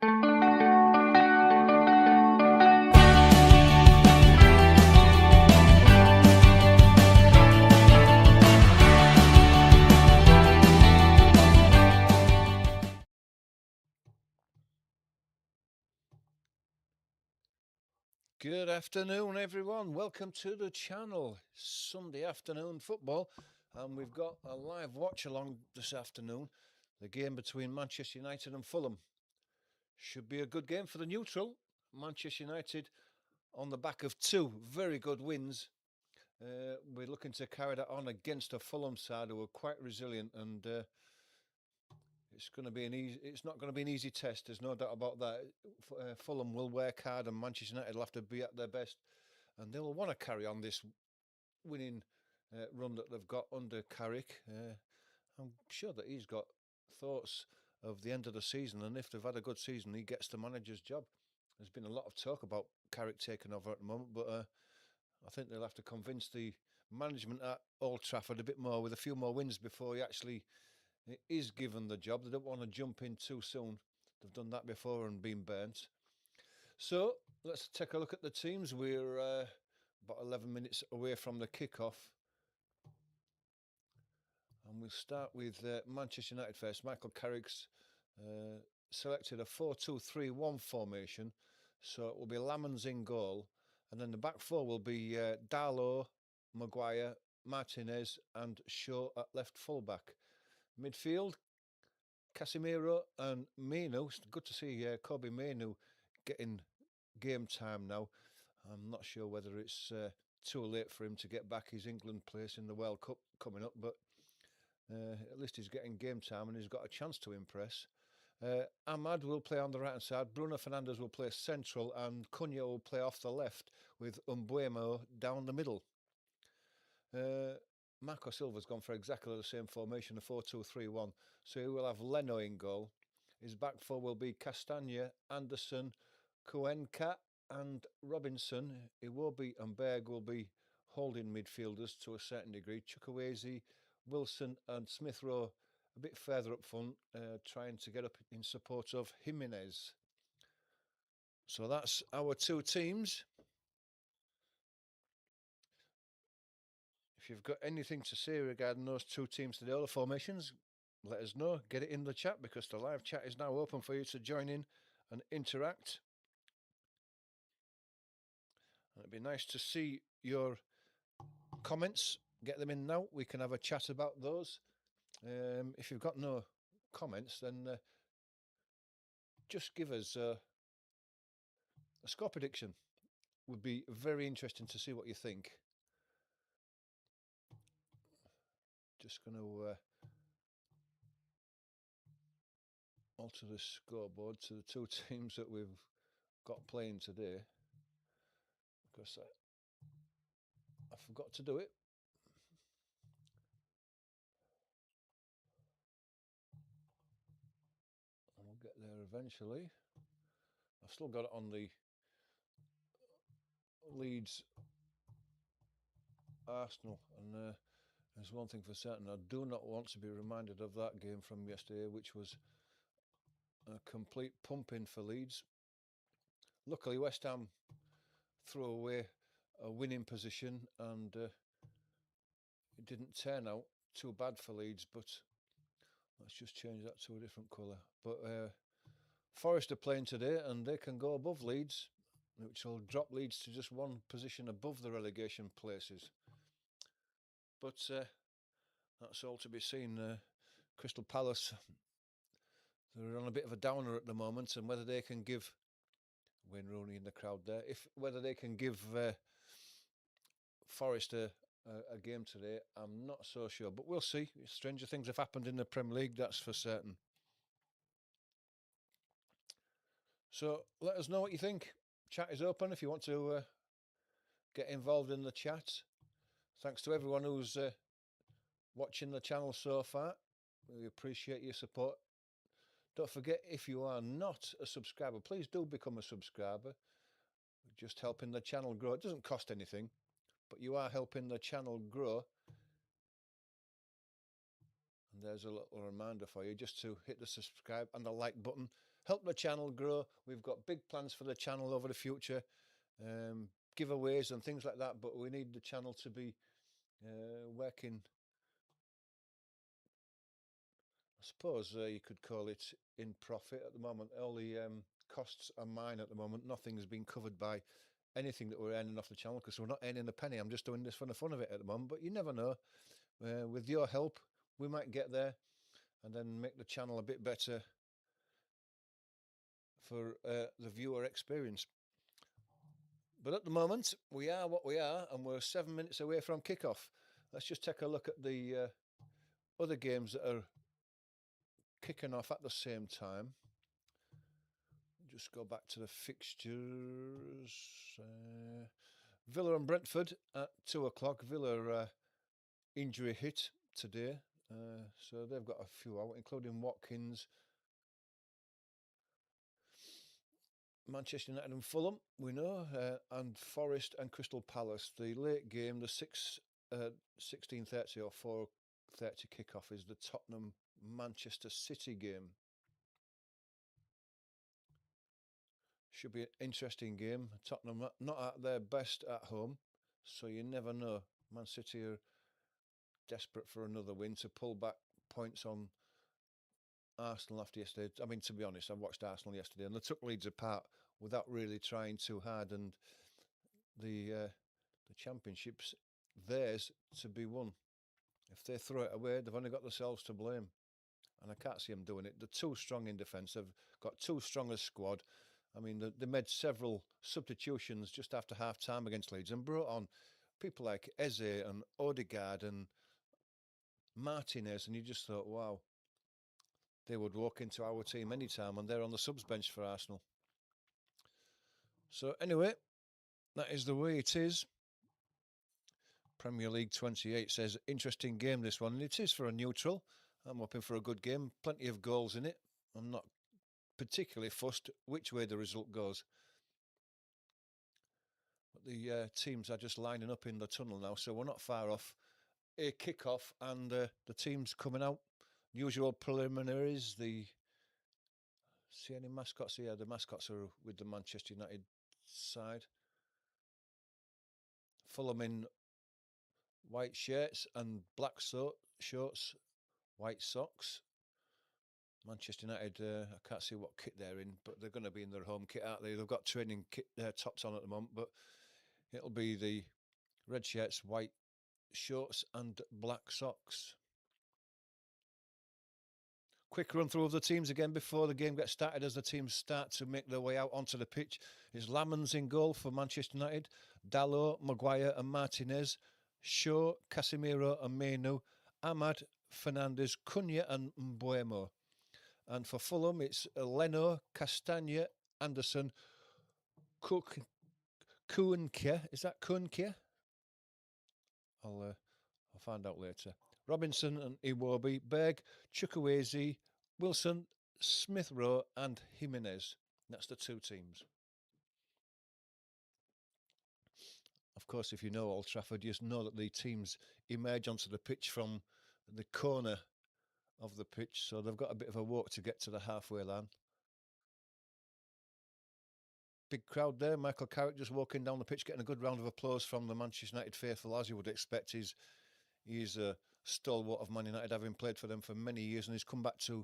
Good afternoon, everyone. Welcome to the channel. Sunday afternoon football, and we've got a live watch along this afternoon. The game between Manchester United and Fulham should be a good game for the neutral. Manchester United on the back of two very good wins. We're looking to carry that on against a Fulham side who are quite resilient, and it's not going to be an easy test. There's no doubt about that. Fulham will work hard, and Manchester United will have to be at their best, and they'll want to carry on this winning run that they've got under Carrick. I'm sure that he's got thoughts of the end of the season, and if they've had a good season, he gets the manager's job. There's been a lot of talk about Carrick taking over at the moment, but I think they'll have to convince the management at Old Trafford a bit more with a few more wins before he actually is given the job. They don't want to jump in too soon. They've done that before and been burnt. So let's take a look at the teams. We're about 11 minutes away from the kickoff. And we'll start with Manchester United first. Michael Carrick's selected a 4-2-3-1 formation. So it will be Lamans in goal. And then the back four will be Darlow, Maguire, Martinez and Shaw at left fullback. Midfield, Casemiro and Mainoo. It's good to see Kobe Mainoo getting game time now. I'm not sure whether it's too late for him to get back his England place in the World Cup coming up, but at least he's getting game time and he's got a chance to impress. Ahmad will play on the right hand side, Bruno Fernandes will play central, and Cunha will play off the left with Umbuemo down the middle. Marco Silva's gone for exactly the same formation, a 4-2-3-1. So he will have Leno in goal. His back four will be Castagna, Anderson, Cuenca and Robinson. Iwobi and Berg will be holding midfielders to a certain degree. Chukwueze, Wilson and Smith Rowe a bit further up front, trying to get up in support of Jimenez. So that's our two teams. If you've got anything to say regarding those two teams today, or the formations, let us know. Get it in the chat, because the live chat is now open for you to join in and interact. And it'd be nice to see your comments. Get them in now. We can have a chat about those. If you've got no comments, then just give us a score prediction. Would be very interesting to see what you think. Just going to alter the scoreboard to the two teams that we've got playing today, because I forgot to do it. And we'll get there eventually. I've still got it on the Leeds Arsenal, and there's one thing for certain: I do not want to be reminded of that game from yesterday, which was a complete pumping for Leeds. Luckily, West Ham threw away a winning position, and it didn't turn out too bad for Leeds. But let's just change that to a different colour. But Forest are playing today, and they can go above Leeds, which will drop Leeds to just one position above the relegation places. But that's all to be seen. Crystal Palace, they're on a bit of a downer at the moment, and whether they can give Wayne Rooney in the crowd there, whether they can give Forest a game today, I'm not so sure. But we'll see. Stranger things have happened in the Premier League, that's for certain. So let us know what you think. Chat is open if you want to get involved in the chat. Thanks to everyone who's watching the channel so far. We appreciate your support. Don't forget, if you are not a subscriber, please do become a subscriber. We're just helping the channel grow. It doesn't cost anything, but you are helping the channel grow. And there's a little reminder for you just to hit the subscribe and the like button. help the channel grow. We've got big plans for the channel over the future, giveaways and things like that, but we need the channel to be working, I suppose you could call it, in profit at the moment. All the costs are mine at the moment. Nothing's been covered by anything that we're earning off the channel because we're not earning a penny. I'm just doing this for the fun of it at the moment, but you never know. With your help, we might get there and then make the channel a bit better for the viewer experience. But at the moment, we are what we are, and we're 7 minutes away from kickoff. Let's just take a look at the other games that are kicking off at the same time. Just go back to the fixtures. Villa and Brentford at 2 o'clock. Villa injury hit today, so they've got a few out, including Watkins. Manchester United and Fulham, we know, and Forest and Crystal Palace. The late game, the 16:30 or 4:30 kickoff, is the Tottenham Manchester City game. Should be an interesting game. Tottenham not at their best at home, so you never know. Man City are desperate for another win to pull back points on Arsenal after yesterday. I mean, to be honest, I watched Arsenal yesterday and they took Leeds apart without really trying too hard, and the championship's theirs to be won. If they throw it away, they've only got themselves to blame, and I can't see them doing it. They're too strong in defence. They've got too strong a squad. I mean, they made several substitutions just after half-time against Leeds and brought on people like Eze and Odegaard and Martinez, and you just thought, wow, they would walk into our team anytime, and they're on the subs bench for Arsenal. So anyway, that is the way it is. Premier League 28 says, interesting game this one, and it is for a neutral. I'm hoping for a good game, plenty of goals in it. I'm not particularly fussed which way the result goes. But the teams are just lining up in the tunnel now, so we're not far off a kick-off, and the teams coming out. Usual preliminaries, see any mascots here? The mascots are with the Manchester United side. Fulham in white shirts and black shorts, white socks. Manchester United, I can't see what kit they're in, but they're going to be in their home kit, aren't they? They've got training kit tops on at the moment, but it'll be the red shirts, white shorts and black socks. Quick run through of the teams again before the game gets started as the teams start to make their way out onto the pitch. Is Lamans in goal for Manchester United, Dalot, Maguire and Martinez, Shaw, Casemiro and Mainu, Ahmad, Fernandes, Cunha and Mbuemo. And for Fulham, it's Leno, Castagna, Anderson, Kuhnke. Is that Kuhnke? I'll find out later. Robinson and Iwobi, Berg, Chukwueze, Wilson, Smith Rowe and Jimenez. That's the two teams. Of course, if you know Old Trafford, you know that the teams emerge onto the pitch from the corner of the pitch, so they've got a bit of a walk to get to the halfway line. Big crowd there. Michael Carrick just walking down the pitch, getting a good round of applause from the Manchester United faithful, as you would expect. He's a stalwart of Man United, having played for them for many years, and he's come back to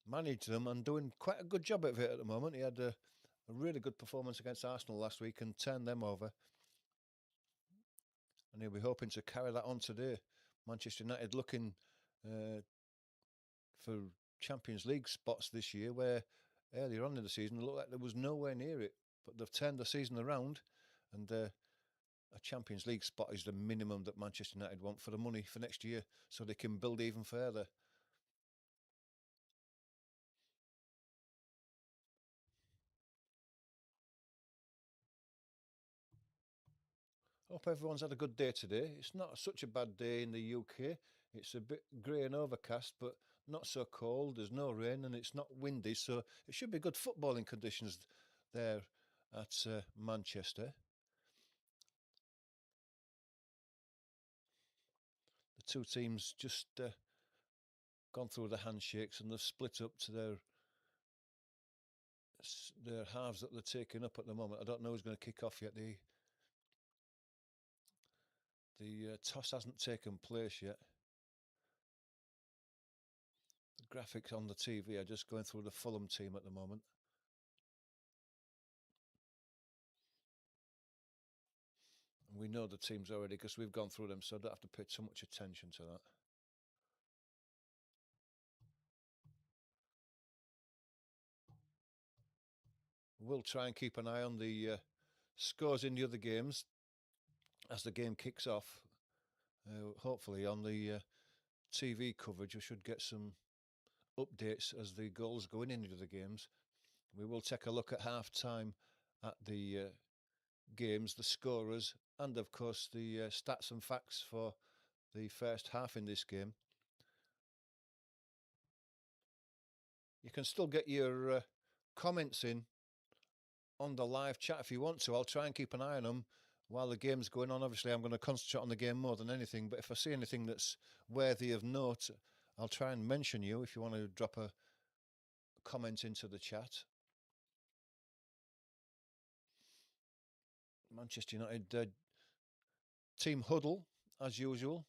manage them and doing quite a good job of it at the moment. He had a really good performance against Arsenal last week and turned them over. And he'll be hoping to carry that on today. Manchester United looking for Champions League spots this year, where earlier on in the season it looked like there was nowhere near it. But they've turned the season around, and a Champions League spot is the minimum that Manchester United want for the money for next year, so they can build even further. Hope everyone's had a good day today. It's not such a bad day in the UK. It's a bit grey and overcast, but not so cold. There's no rain and it's not windy, so it should be good footballing conditions there at Manchester. The two teams just gone through the handshakes and they've split up to their their halves that they're taking up at the moment. I don't know who's going to kick off yet. The toss hasn't taken place yet. The graphics on the TV are just going through the Fulham team at the moment. And we know the teams already because we've gone through them, so I don't have to pay too much attention to that. We'll try and keep an eye on the scores in the other games as the game kicks off. Hopefully on the TV coverage we should get some updates as the goals go in into the games. We will take a look at half-time at the games, the scorers, and of course the stats and facts for the first half in this game. You can still get your comments in on the live chat if you want to. I'll try and keep an eye on them while the game's going on. Obviously, I'm going to concentrate on the game more than anything, but if I see anything that's worthy of note, I'll try and mention you if you want to drop a comment into the chat. Manchester United team huddle, as usual.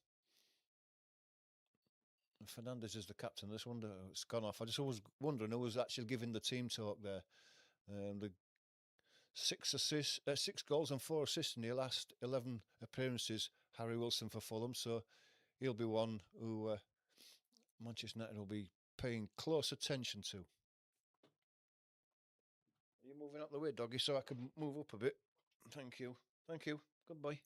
Fernandes is the captain. I just wonder, it's gone off. I just always wondering who was actually giving the team talk there. The 6 goals and 4 assists in the last 11 appearances, Harry Wilson for Fulham. So he'll be one who Manchester United will be paying close attention to. Are you moving out the way, doggy, so I can move up a bit? Thank you. Thank you. Goodbye.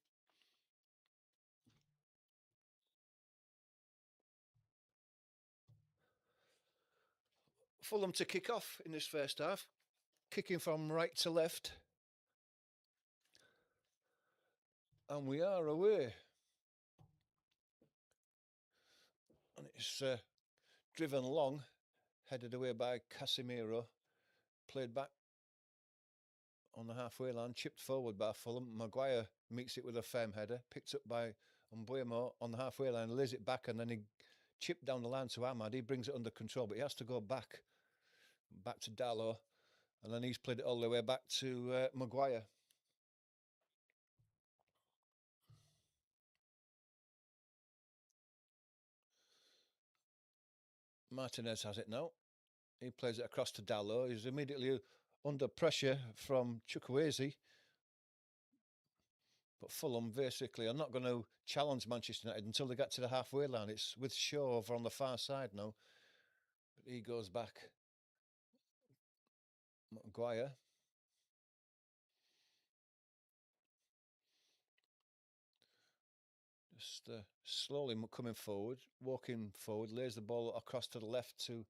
Fulham to kick off in this first half. Kicking from right to left. And we are away. And it's driven long, headed away by Casemiro. Played back on the halfway line, chipped forward by Fulham. Maguire meets it with a firm header, picked up by Mbeumo on the halfway line, lays it back, and then he chipped down the line to Ahmad. He brings it under control, but he has to go back to Dalot, and then he's played it all the way back to Maguire. Martinez has it now. He plays it across to Dalot. He's immediately under pressure from Chukwueze. But Fulham basically are not going to challenge Manchester United until they get to the halfway line. It's with Shaw over on the far side now. But he goes back. Maguire. Just slowly coming forward, walking forward, lays the ball across to the left to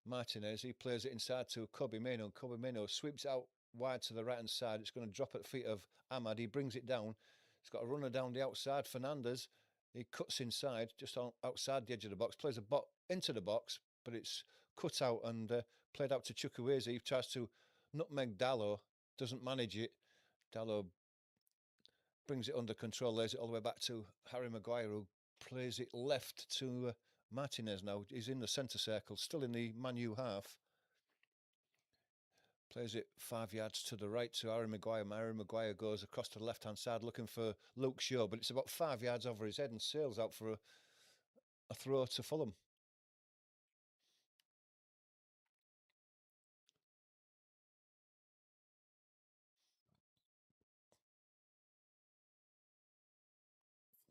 Martinez. He plays it inside to Kobe Mainoo. Kobe Mainoo sweeps out wide to the right-hand side. It's going to drop at the feet of Ahmad. He brings it down. He's got a runner down the outside. Fernandes, he cuts inside, just outside the edge of the box, plays a into the box, but it's cut out and played out to Chukwueze. He tries to nutmeg Dalot, doesn't manage it. Dalot brings it under control, lays it all the way back to Harry Maguire, who plays it left to Martinez now. He's in the centre circle, still in the Man U half. Plays it 5 yards to the right to Harry Maguire. Harry Maguire goes across to the left-hand side looking for Luke Shaw, but it's about 5 yards over his head and sails out for a throw to Fulham.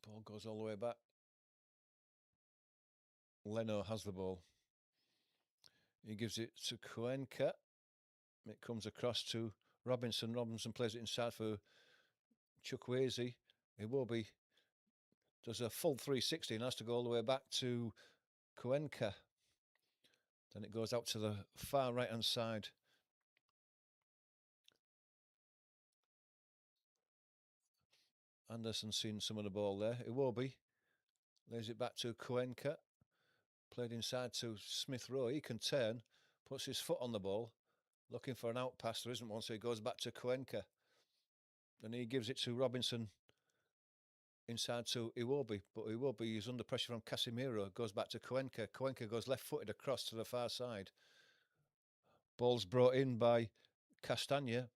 Ball goes all the way back. Leno has the ball. He gives it to Cuenca. It comes across to Robinson. Robinson plays it inside for Chukwueze. Iwobi does a full 360 and has to go all the way back to Cuenca. Then it goes out to the far right-hand side. Anderson's seen some of the ball there. Iwobi lays it back to Cuenca. Played inside to Smith Rowe. He can turn, puts his foot on the ball, looking for an out pass. There isn't one, so he goes back to Cuenca. Then he gives it to Robinson inside to Iwobi, but Iwobi is under pressure from Casemiro. Goes back to Cuenca. Cuenca goes left-footed across to the far side. Ball's brought in by Castagna.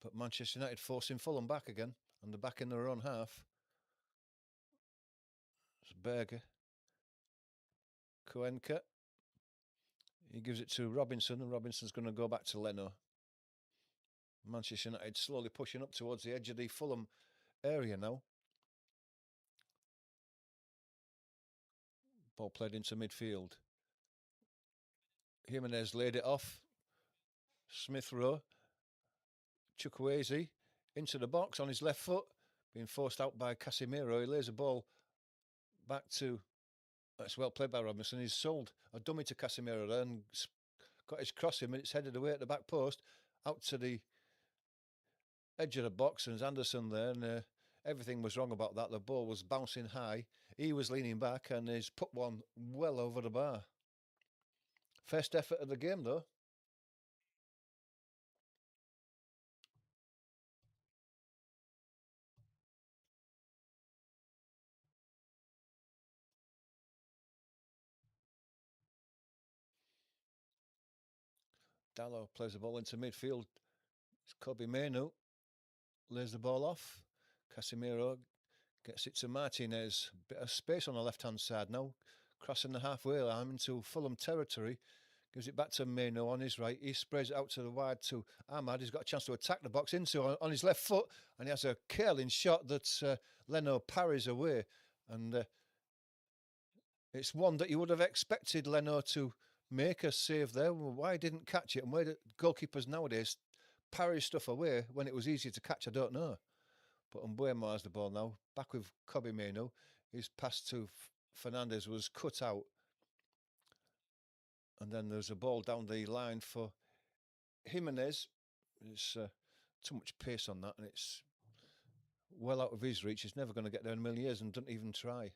But Manchester United forcing Fulham back again, and they're back in their own half. It's Berger. Cuenca. He gives it to Robinson, and Robinson's going to go back to Leno. Manchester United slowly pushing up towards the edge of the Fulham area now. Ball played into midfield. Jimenez laid it off. Smith Rowe. Chukwueze into the box on his left foot, being forced out by Casemiro. He lays a ball back to... That's well played by Robinson. He's sold a dummy to Casemiro there and got his crossing, and it's headed away at the back post, out to the edge of the box, and Anderson there, and everything was wrong about that. The ball was bouncing high. He was leaning back, and he's put one well over the bar. First effort of the game, though. Dallo plays the ball into midfield. It's Kobe Mainu. Lays the ball off. Casemiro gets it to Martinez. Bit of space on the left-hand side now. Crossing the halfway line into Fulham territory. Gives it back to Mainu on his right. He sprays it out to the wide to Ahmad. He's got a chance to attack the box into on his left foot. And he has a curling shot that Leno parries away. And it's one that you would have expected Leno to make a save there. Well, why didn't catch it? And where do goalkeepers nowadays parry stuff away when it was easier to catch? I don't know. But Mbuemo has the ball now. Back with Kobe Mainu. His pass to Fernandes was cut out. And then there's a ball down the line for Jimenez. There's too much pace on that, and it's well out of his reach. He's never going to get there in a million years and doesn't even try.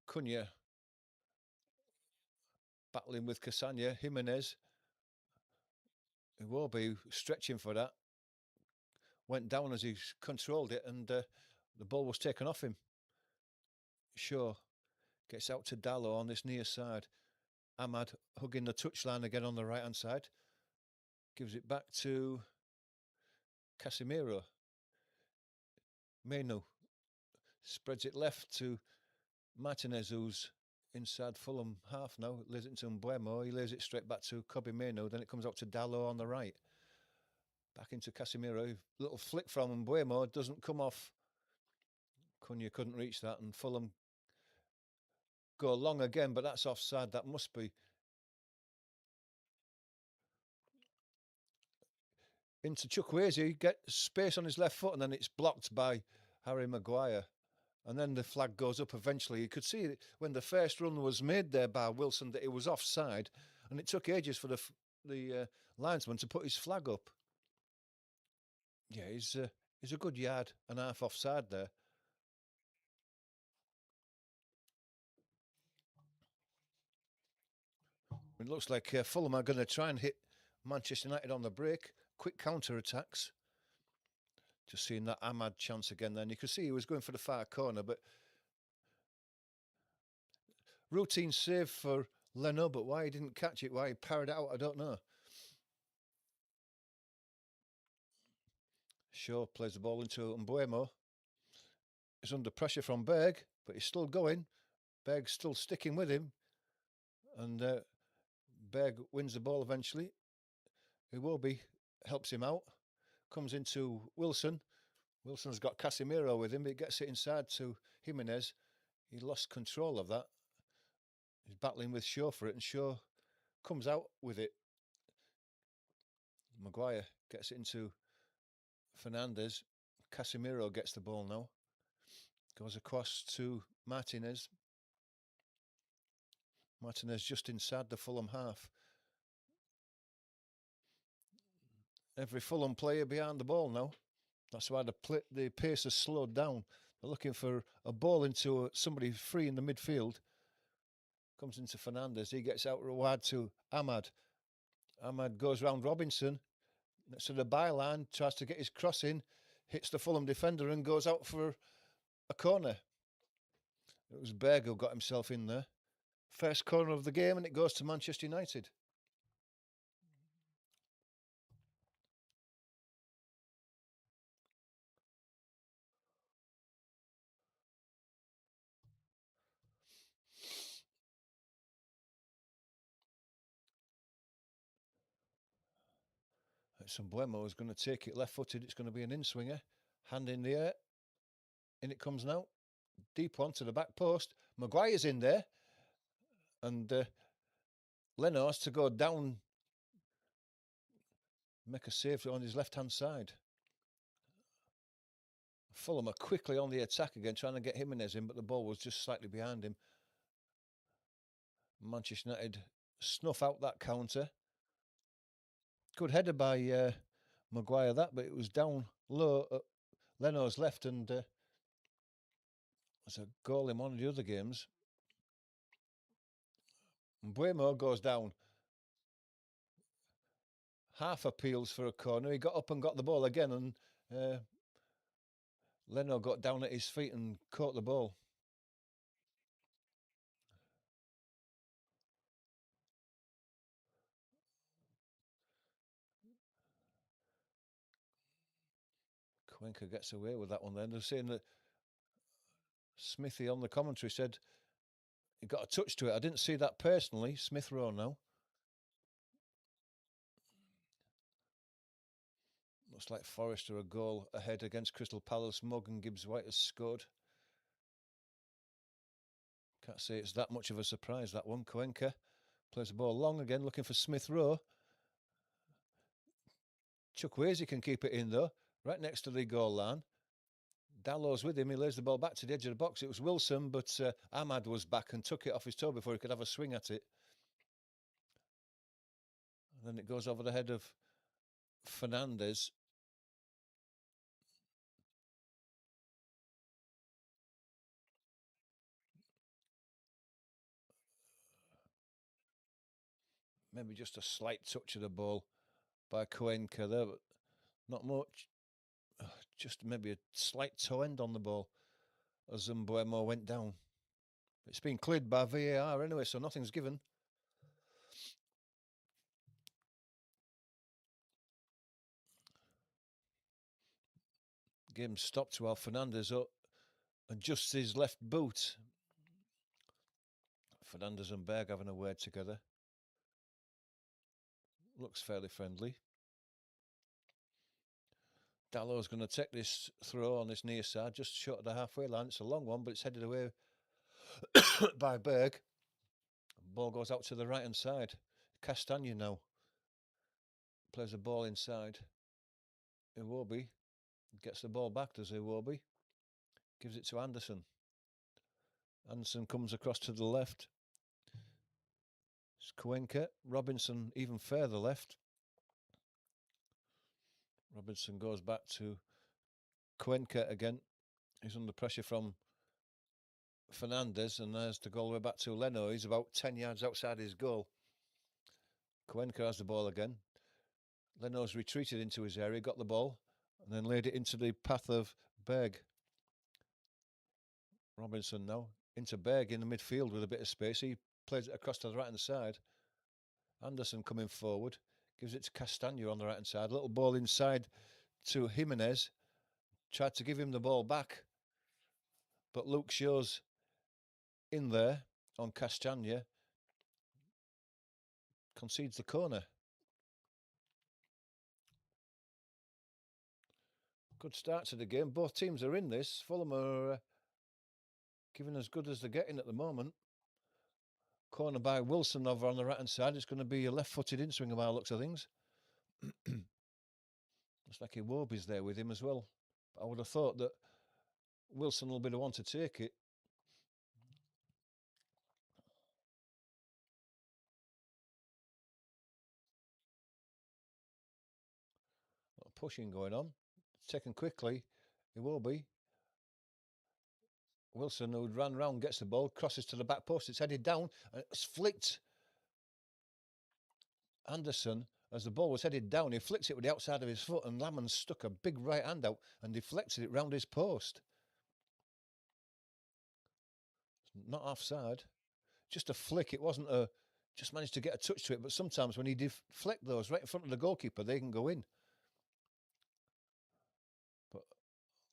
Cunha battling with Castagna. Jimenez, who will be stretching for that, went down as he controlled it, and the ball was taken off him. Shaw gets out to Dallo on this near side. Ahmad hugging the touchline again on the right-hand side. Gives it back to Casemiro. Mainu spreads it left to Martinez, who's inside Fulham half now. Lays it into Mbuemo. He lays it straight back to Kobe Mainu. Then it comes out to Dallo on the right. Back into Casemiro. Little flick from Mbuemo. Doesn't come off. Cunha couldn't reach that, and Fulham go long again, but that's offside. That must be. Into Chukwueze, get space on his left foot, and then it's blocked by Harry Maguire. And then the flag goes up eventually. You could see when the first run was made there by Wilson that it was offside, and it took ages for the linesman to put his flag up. Yeah, he's a good yard and a half offside there. It looks like Fulham are going to try and hit Manchester United on the break. Quick counter-attacks. Just seeing that Ahmad chance again then. You could see he was going for the far corner, but routine save for Leno, but why he didn't catch it, why he parried it out, I don't know. Shaw plays the ball into Mbuemo. He's under pressure from Berg, but he's still going. Berg's still sticking with him. And Berg wins the ball eventually. Iwobi helps him out. Comes into Wilson. Wilson's got Casemiro with him. He gets it inside to Jimenez. He lost control of that. He's battling with Shaw for it, and Shaw comes out with it. Maguire gets it into Fernandes. Casemiro gets the ball now. Goes across to Martinez. Martinez just inside the Fulham half. Every Fulham player behind the ball now. That's why the pace has slowed down. They're looking for a ball into somebody free in the midfield. Comes into Fernandes. He gets out wide to Ahmad. Ahmad goes round Robinson. Next to the byline, tries to get his cross in. Hits the Fulham defender and goes out for a corner. It was Berg who got himself in there. First corner of the game, and it goes to Manchester United. Buemo is going to take it left-footed. It's going to be an in-swinger. Hand in the air. In it comes now. Deep one to the back post. Maguire's in there. And Leno has to go down. Make a save on his left-hand side. Fulham are quickly on the attack again, trying to get Jimenez in, but the ball was just slightly behind him. Manchester United snuff out that counter. Good header by Maguire, that, but it was down low at Leno's left, and there's a goal in one of the other games. Buemo goes down. Half appeals for a corner. He got up and got the ball again, and Leno got down at his feet and caught the ball. Cuenca gets away with that one then. They're saying that Smithy on the commentary said he got a touch to it. I didn't see that personally. Smith Rowe now. Looks like Forrester a goal ahead against Crystal Palace. Morgan Gibbs-White has scored. Can't say it's that much of a surprise, that one. Cuenca plays the ball long again, looking for Smith Rowe. Chukwueze can keep it in, though, right next to the goal line. Dallow's with him. He lays the ball back to the edge of the box. It was Wilson, but Ahmad was back and took it off his toe before he could have a swing at it. And then it goes over the head of Fernandes. Maybe just a slight touch of the ball by Cuenca there, but not much. Just maybe a slight toe end on the ball as Mbuemo went down. It's been cleared by VAR anyway, so nothing's given. Game stopped while Fernandes adjusts his left boot. Fernandes and Berg having a word together. Looks fairly friendly. Dallow's going to take this throw on this near side, just short of the halfway line. It's a long one, but it's headed away by Berg. Ball goes out to the right-hand side. Castagna now plays the ball inside. Iwobi gets the ball back, does Iwobi? Gives it to Anderson. Anderson comes across to the left. It's Cuenca. Robinson even further left. Robinson goes back to Cuenca again. He's under pressure from Fernandes, and there's the goal way back to Leno. He's about 10 yards outside his goal. Cuenca has the ball again. Leno's retreated into his area, got the ball, and then laid it into the path of Berg. Robinson now into Berg in the midfield with a bit of space. He plays it across to the right-hand side. Anderson coming forward. Gives it to Castagna on the right-hand side. A little ball inside to Jimenez. Tried to give him the ball back. But Luke Shaw's in there on Castagna. Concedes the corner. Good start to the game. Both teams are in this. Fulham are giving as good as they're getting at the moment. Corner by Wilson over on the right-hand side. It's going to be a left-footed in-swinger by the looks of things. Looks like Iwobi's there with him as well. But I would have thought that Wilson will be the one to take it. A lot of pushing going on. It's taken quickly. Iwobi. Wilson, who ran round, gets the ball, crosses to the back post. It's headed down and it's flicked. Anderson, as the ball was headed down, he flicks it with the outside of his foot, and Lamman stuck a big right hand out and deflected it round his post. Not offside. just a flick. It wasn't just managed to get a touch to it. But sometimes when he deflect those right in front of the goalkeeper, they can go in. But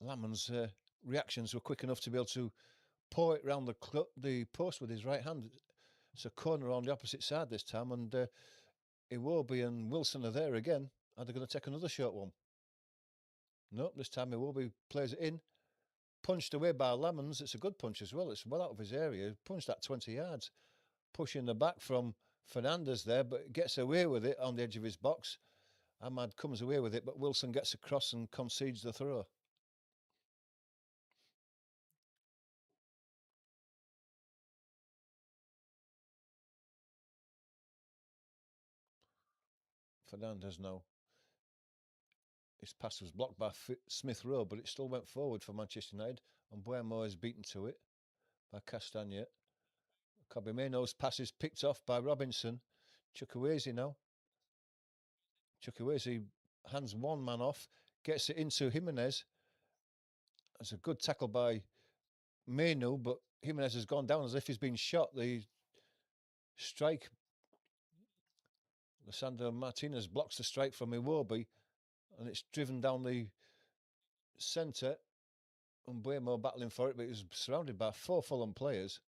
Lamon's reactions were quick enough to be able to pour it round the post with his right hand. It's a corner on the opposite side this time, and Iwobi and Wilson are there again. Are they going to take another short one? Nope, this time Iwobi plays it in. Punched away by Lamons. It's a good punch as well. It's well out of his area. Punched that 20 yards. Pushing the back from Fernandez there, but gets away with it on the edge of his box. Ahmad comes away with it, but Wilson gets across and concedes the throw. Fernandez now. His pass was blocked by Smith Rowe, but it still went forward for Manchester United. And Buemo is beaten to it by Castagne. Cobimeno's pass is picked off by Robinson. Chukwueze now. Chukwueze hands one man off, gets it into Jimenez. That's a good tackle by Menu, but Jimenez has gone down as if he's been shot. The strike, Lisandro Martinez blocks the strike from Iwobi, and it's driven down the centre. And Buemo battling for it, but he's surrounded by 4 Fulham players.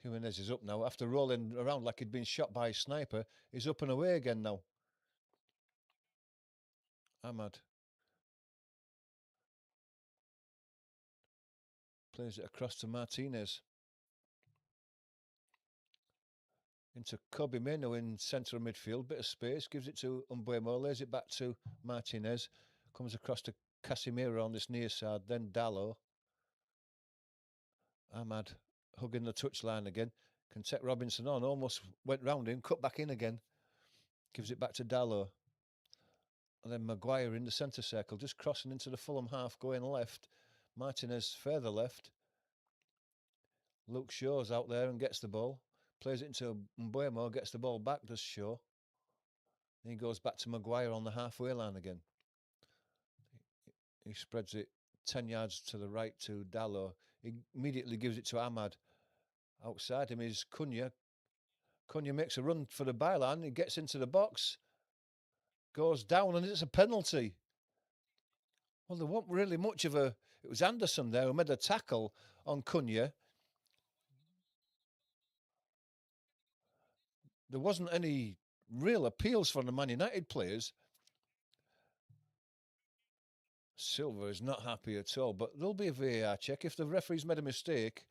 Jimenez is up now. After rolling around like he'd been shot by a sniper, he's up and away again now. Ahmad plays it across to Martinez. Into Kobe Meno in centre of midfield. Bit of space. Gives it to Mbuemo. Lays it back to Martinez. Comes across to Casemiro on this near side. Then Dallo. Ahmad hugging the touchline again. Can take Robinson on. Almost went round him. Cut back in again. Gives it back to Dallo. And then Maguire in the centre circle. Just crossing into the Fulham half. Going left. Martinez further left. Luke Shaw's out there and gets the ball. Plays it into Mbuemo. Gets the ball back. Does Shaw. Then he goes back to Maguire on the halfway line again. He spreads it 10 yards to the right to Dallo. He immediately gives it to Ahmad. Outside him is Cunha. Cunha makes a run for the byline. He gets into the box. Goes down and it's a penalty. Well, there wasn't really much of a... It was Anderson there who made a tackle on Cunha. There wasn't any real appeals from the Man United players. Silva is not happy at all, but there'll be a VAR check. If the referee's made a mistake,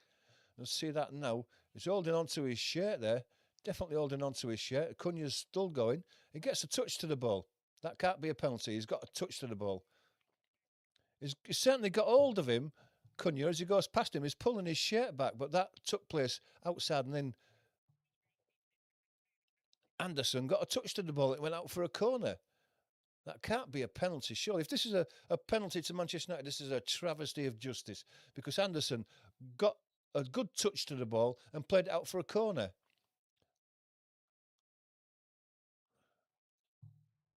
let's see that now. He's holding on to his shirt there. Definitely holding on to his shirt. Cunha's still going. He gets a touch to the ball. That can't be a penalty. He's got a touch to the ball. He's certainly got hold of him, Cunha, as he goes past him. He's pulling his shirt back, but that took place outside, and then Anderson got a touch to the ball. It went out for a corner. That can't be a penalty, surely. If this is a penalty to Manchester United, this is a travesty of justice, because Anderson got a good touch to the ball and played it out for a corner.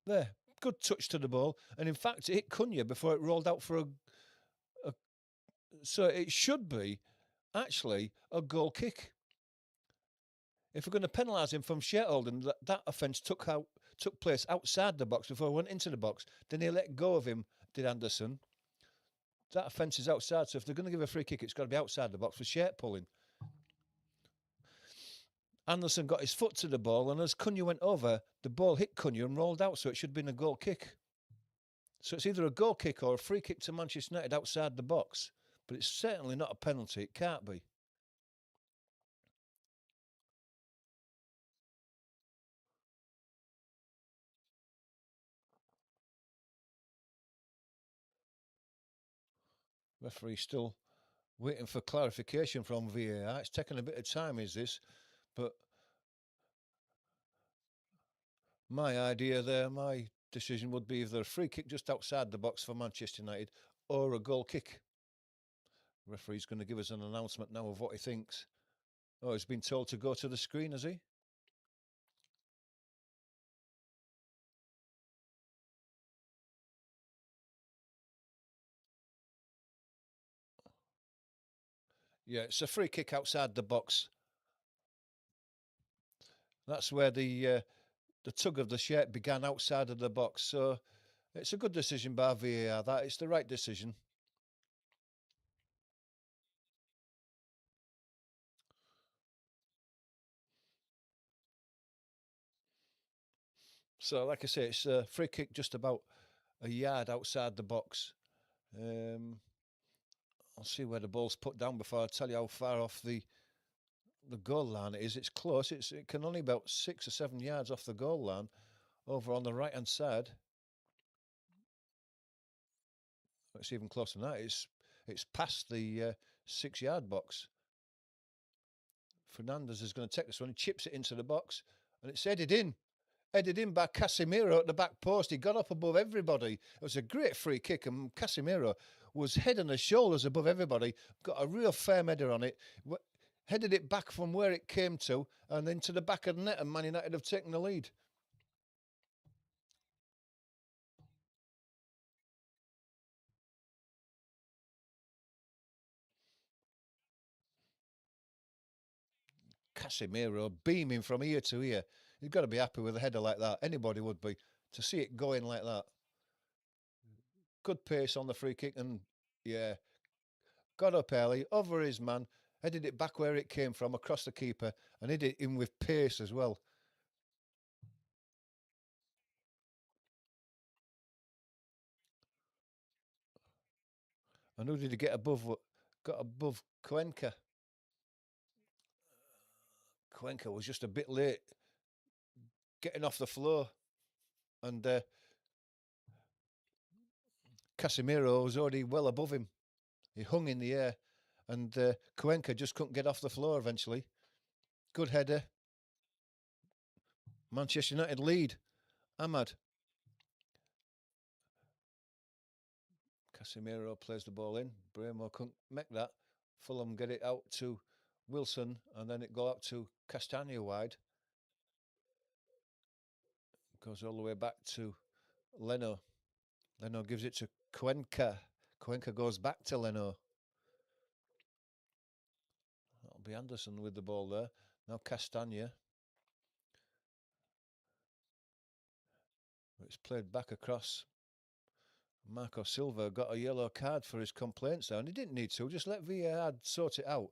There, good touch to the ball. And in fact, it hit Cunha before it rolled out for a so it should be actually a goal kick. If we're going to penalise him from shirt holding, that offence took place outside the box before he went into the box. Then he let go of him, did Anderson. That offence is outside, so if they're going to give a free kick, it's got to be outside the box for shirt pulling. Anderson got his foot to the ball, and as Cunha went over, the ball hit Cunha and rolled out, so it should have been a goal kick. So it's either a goal kick or a free kick to Manchester United outside the box, but it's certainly not a penalty. It can't be. Referee still waiting for clarification from VAR. It's taken a bit of time, is this? But my idea there, my decision would be either a free kick just outside the box for Manchester United or a goal kick. Referee's going to give us an announcement now of what he thinks. Oh, he's been told to go to the screen, has he? Yeah, it's a free kick outside the box That's where the tug of the shirt began outside of the box. So it's a good decision by VAR. That it's the right decision. So, like I say, it's a free kick just about a yard outside the box. I'll see where the ball's put down before I tell you how far off the goal line it is. It's close. It can only about 6 or 7 yards off the goal line over on the right hand side. It's even closer than that. It's past the 6 yard box. Fernandez is going to take this one. He chips it into the box, and it's headed in. Headed in by Casemiro at the back post. He got up above everybody. It was a great free kick, and Casemiro was head and shoulders above everybody. Got a real firm header on it. Headed it back from where it came to, and then to the back of the net, and Man United have taken the lead. Casemiro beaming from ear to ear. You've got to be happy with a header like that. Anybody would be. To see it going like that. Good pace on the free kick, and yeah, got up early, over his man, headed it back where it came from, across the keeper, and hit it in with pace as well. And who did he get above? Got above Cuenca. Cuenca was just a bit late getting off the floor, and Casemiro was already well above him. He hung in the air, and Cuenca just couldn't get off the floor eventually. Good header. Manchester United lead. Ahmad. Casemiro plays the ball in. Bremo couldn't make that. Fulham get it out to Wilson, and then it go out to Castagna wide. Goes all the way back to Leno. Leno gives it to Cuenca. Cuenca goes back to Leno. That'll be Anderson with the ball there. Now Castagna. It's played back across. Marco Silva got a yellow card for his complaints there, and he didn't need to. Just let VAR sort it out.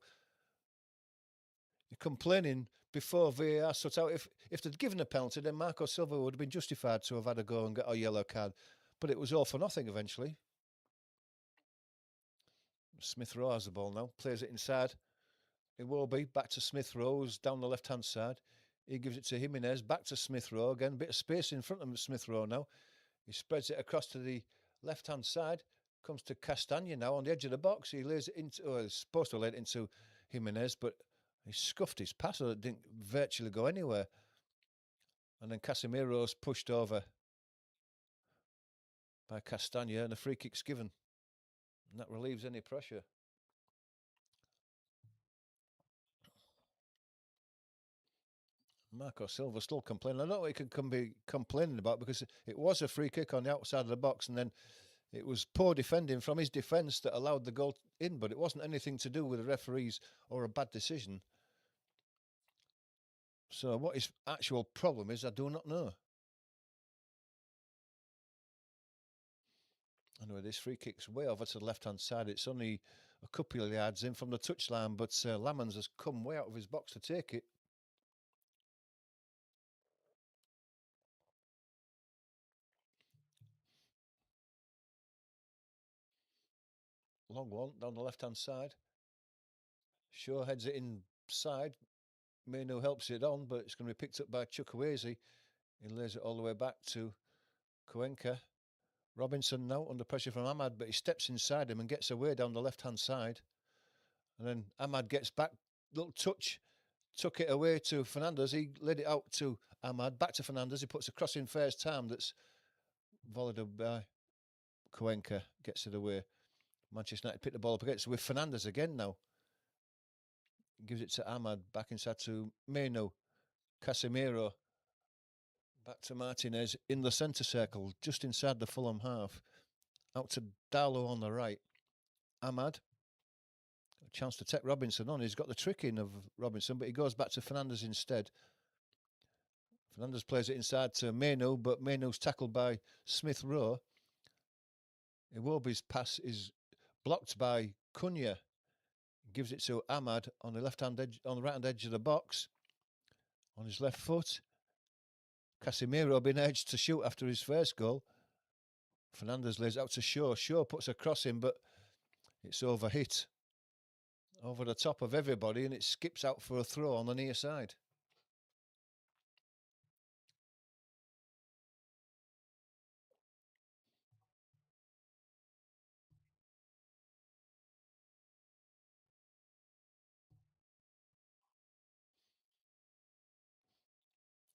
You're complaining before VAR sorts out. If they'd given a penalty, then Marco Silva would have been justified to have had a go and get a yellow card. But it was all for nothing eventually. Smith Rowe has the ball now, plays it inside. It will be back to Smith Rowe, who's down the left hand side. He gives it to Jimenez, back to Smith Rowe again. A bit of space in front of Smith Rowe now. He spreads it across to the left hand side. Comes to Castagna now on the edge of the box. He lays it into, he's supposed to lay it into Jimenez, but he scuffed his pass, so it didn't virtually go anywhere. And then Casemiro's pushed over by Castagna, and a free kick's given. And that relieves any pressure. Marco Silva still complaining. I don't know what he can be complaining about, because it was a free kick on the outside of the box, and then it was poor defending from his defence that allowed the goal in, but it wasn't anything to do with the referees or a bad decision. So what his actual problem is, I do not know. Anyway, this free kick's way over to the left-hand side. It's only a couple of yards in from the touchline, but Lamans has come way out of his box to take it. Long one down the left-hand side. Shaw heads it inside. Mainu helps it on, but it's going to be picked up by Chukwueze. He lays it all the way back to Cuenca. Robinson now under pressure from Ahmad, but he steps inside him and gets away down the left-hand side. And then Ahmad gets back, little touch, took it away to Fernandez. He led it out to Ahmad, back to Fernandez. He puts a cross in first time that's volleyed by Cuenca, gets it away. Manchester United pick the ball up against with Fernandez again now. Gives it to Ahmad, back inside to Mainu. Casemiro, back to Martinez in the centre circle, just inside the Fulham half. Out to Darlow on the right. Ahmad, a chance to take Robinson on. He's got the trick in of Robinson, but he goes back to Fernandez instead. Fernandez plays it inside to Menu, but Menu's tackled by Smith Rowe. Iwobi's pass is blocked by Cunha. Gives it to Ahmad on the left-hand edge, on the right-hand edge of the box. On his left foot. Casemiro being edged to shoot after his first goal. Fernandez lays out to Shaw. Shaw puts a cross in, but it's overhit. Over the top of everybody, and it skips out for a throw on the near side.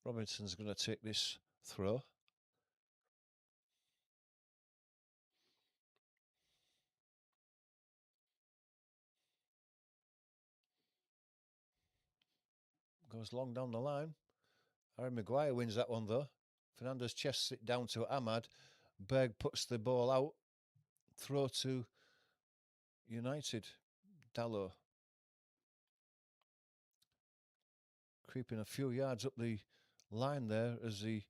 Robinson's going to take this throw. Goes long down the line. Harry Maguire wins that one though. Fernandez chests it down to Ahmad. Berg puts the ball out. Throw to United. Dalot. Creeping a few yards up the line there as he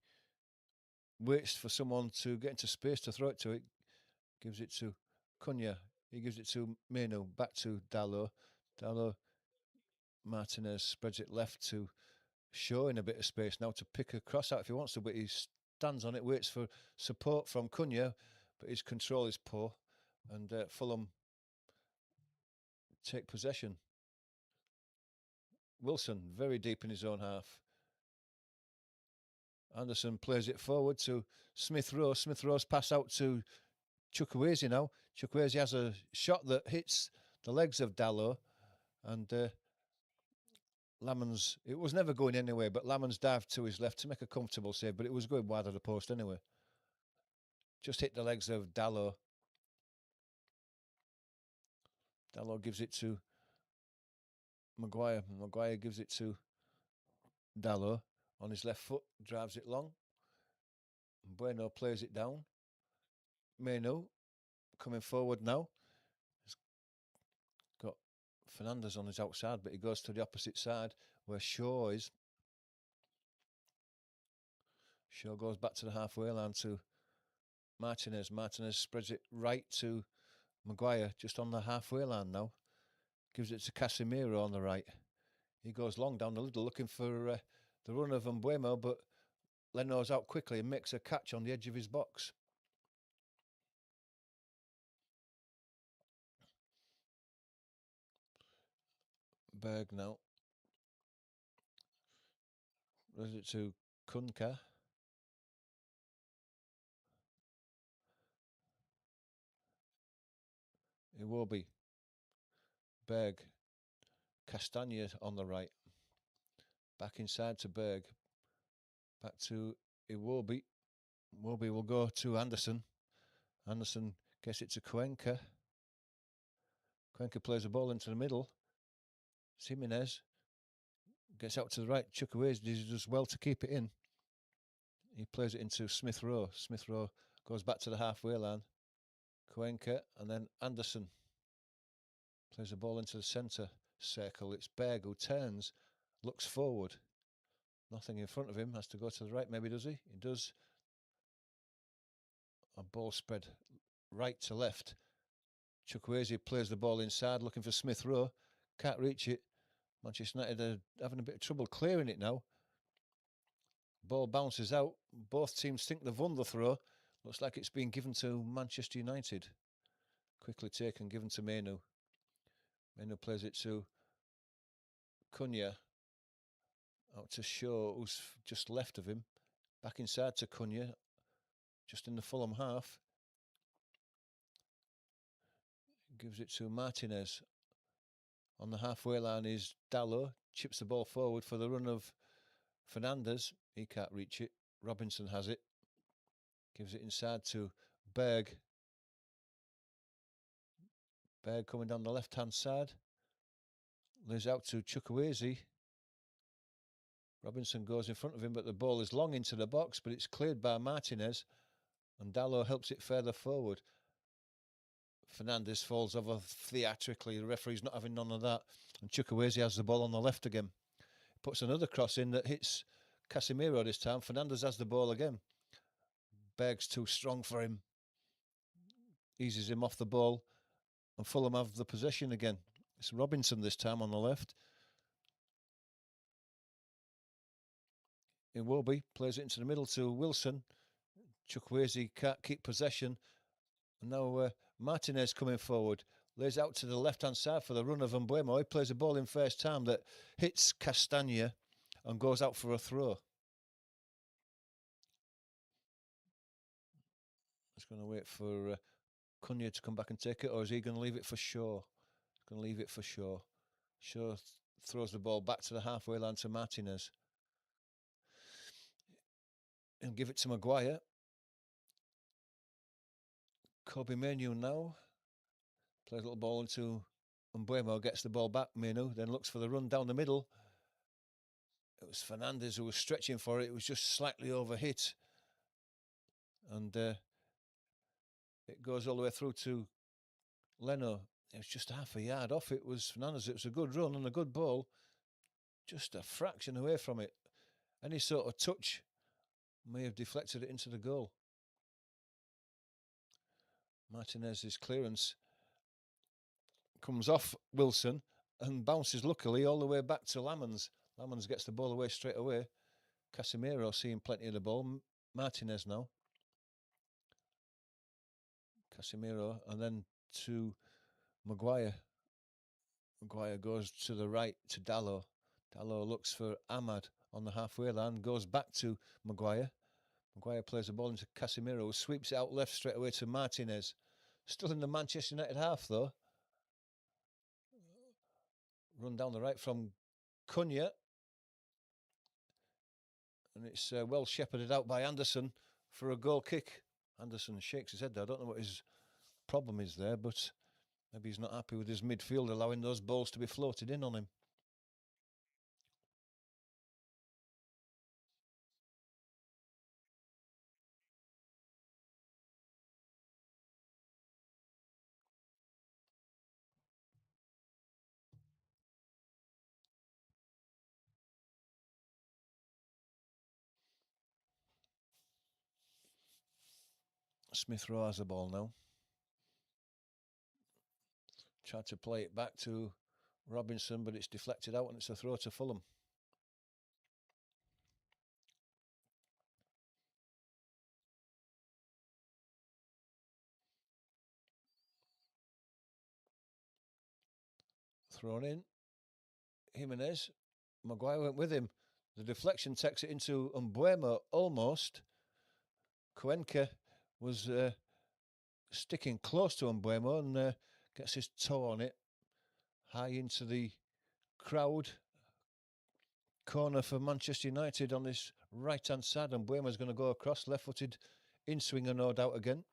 waits for someone to get into space to throw it to it. Gives it to Cunha. He gives it to Meno. Back to Dalot. Dalot. Martinez spreads it left to Shaw in a bit of space now to pick a cross out if he wants to, but he stands on it, waits for support from Cunha, but his control is poor, and Fulham take possession. Wilson very deep in his own half. Anderson plays it forward to Smith Rowe. Smith Rowe's pass out to Chukwueze now. Chukwueze has a shot that hits the legs of Dalot, and Lamons, it was never going anywhere, but Lamons dived to his left to make a comfortable save, but it was going wide of the post anyway. Just hit the legs of Dalot. Dalot gives it to Maguire. Maguire gives it to Dalot on his left foot, drives it long. Bueno plays it down. Meno coming forward now. He's got Fernandez on his outside, but he goes to the opposite side where Shaw is. Shaw goes back to the halfway line to Martinez. Martinez spreads it right to Maguire, just on the halfway line now. Gives it to Casemiro on the right. He goes long down the middle looking for the run of Mbeumo, but Leno's out quickly and makes a catch on the edge of his box. Berg now. Runs it to Kunka. Iwobi. Berg. Castagna on the right. Back inside to Berg. Back to Iwobi. Iwobi will go to Anderson. Anderson gets it to Cuenca. Cuenca plays the ball into the middle. Jimenez gets out to the right. Chukwueze does well to keep it in. He plays it into Smith Rowe. Smith Rowe goes back to the halfway line. Cuenca and then Anderson plays the ball into the centre circle. It's Berg who turns, looks forward. Nothing in front of him, has to go to the right. Maybe does he? He does. A ball spread right to left. Chukwueze plays the ball inside, looking for Smith Rowe. Can't reach it. Manchester United are having a bit of trouble clearing it now. Ball bounces out. Both teams think they've won the throw. Looks like it's been given to Manchester United. Quickly taken, given to Menu. Menu plays it to Cunha. Out to Shaw, who's just left of him. Back inside to Cunha. Just in the Fulham half. Gives it to Martinez. On the halfway line is Dalot. Chips the ball forward for the run of Fernandez. He can't reach it. Robinson has it. Gives it inside to Berg. Berg coming down the left-hand side. Lays out to Chukwueze. Robinson goes in front of him, but the ball is long into the box, but it's cleared by Martinez. And Dalot helps it further forward. Fernandez falls over theatrically. The referee's not having none of that. And Chukwueze has the ball on the left again. Puts another cross in that hits Casemiro this time. Fernandez has the ball again. Berg's too strong for him. Eases him off the ball. And Fulham have the possession again. It's Robinson this time on the left. Iwobi plays it into the middle to Wilson. Chukwueze can't keep possession. And now Martinez coming forward. Lays out to the left-hand side for the run of Mbuemo. He plays a ball in first time that hits Castagna and goes out for a throw. He's going to wait for Cunha to come back and take it, or is he going to leave it for Shaw? He's going to leave it for Shaw. Shaw throws the ball back to the halfway line to Martinez. And give it to Maguire. Kobe Menu now. Plays a little ball into Mbuemo, gets the ball back, Menu, then looks for the run down the middle. It was Fernandez who was stretching for it. It was just slightly overhit. And it goes all the way through to Leno. It was just half a yard off. It was Fernandez. It was a good run and a good ball. Just a fraction away from it. Any sort of touch may have deflected it into the goal. Martinez's clearance comes off Wilson and bounces luckily all the way back to Lamans. Lamans gets the ball away straight away. Casemiro seeing plenty of the ball. Martinez now. Casemiro and then to Maguire. Maguire goes to the right to Dalot. Dalot looks for Ahmad on the halfway line. Goes back to Maguire. Maguire plays the ball into Casemiro. Sweeps it out left straight away to Martinez. Still in the Manchester United half though. Run down the right from Cunha. And it's well shepherded out by Anderson for a goal kick. Anderson shakes his head there. I don't know what his problem is there, but maybe he's not happy with his midfield allowing those balls to be floated in on him. Smith Rowe has the ball now. Tried to play it back to Robinson, but it's deflected out and it's a throw to Fulham. Thrown in. Jimenez. Maguire went with him. The deflection takes it into Mbuemo almost. Cuenca was sticking close to Mbuemo and gets his toe on it. High into the crowd. Corner for Manchester United on this right-hand side. And Mbuemo's going to go across. Left-footed in-swinger, no doubt, again.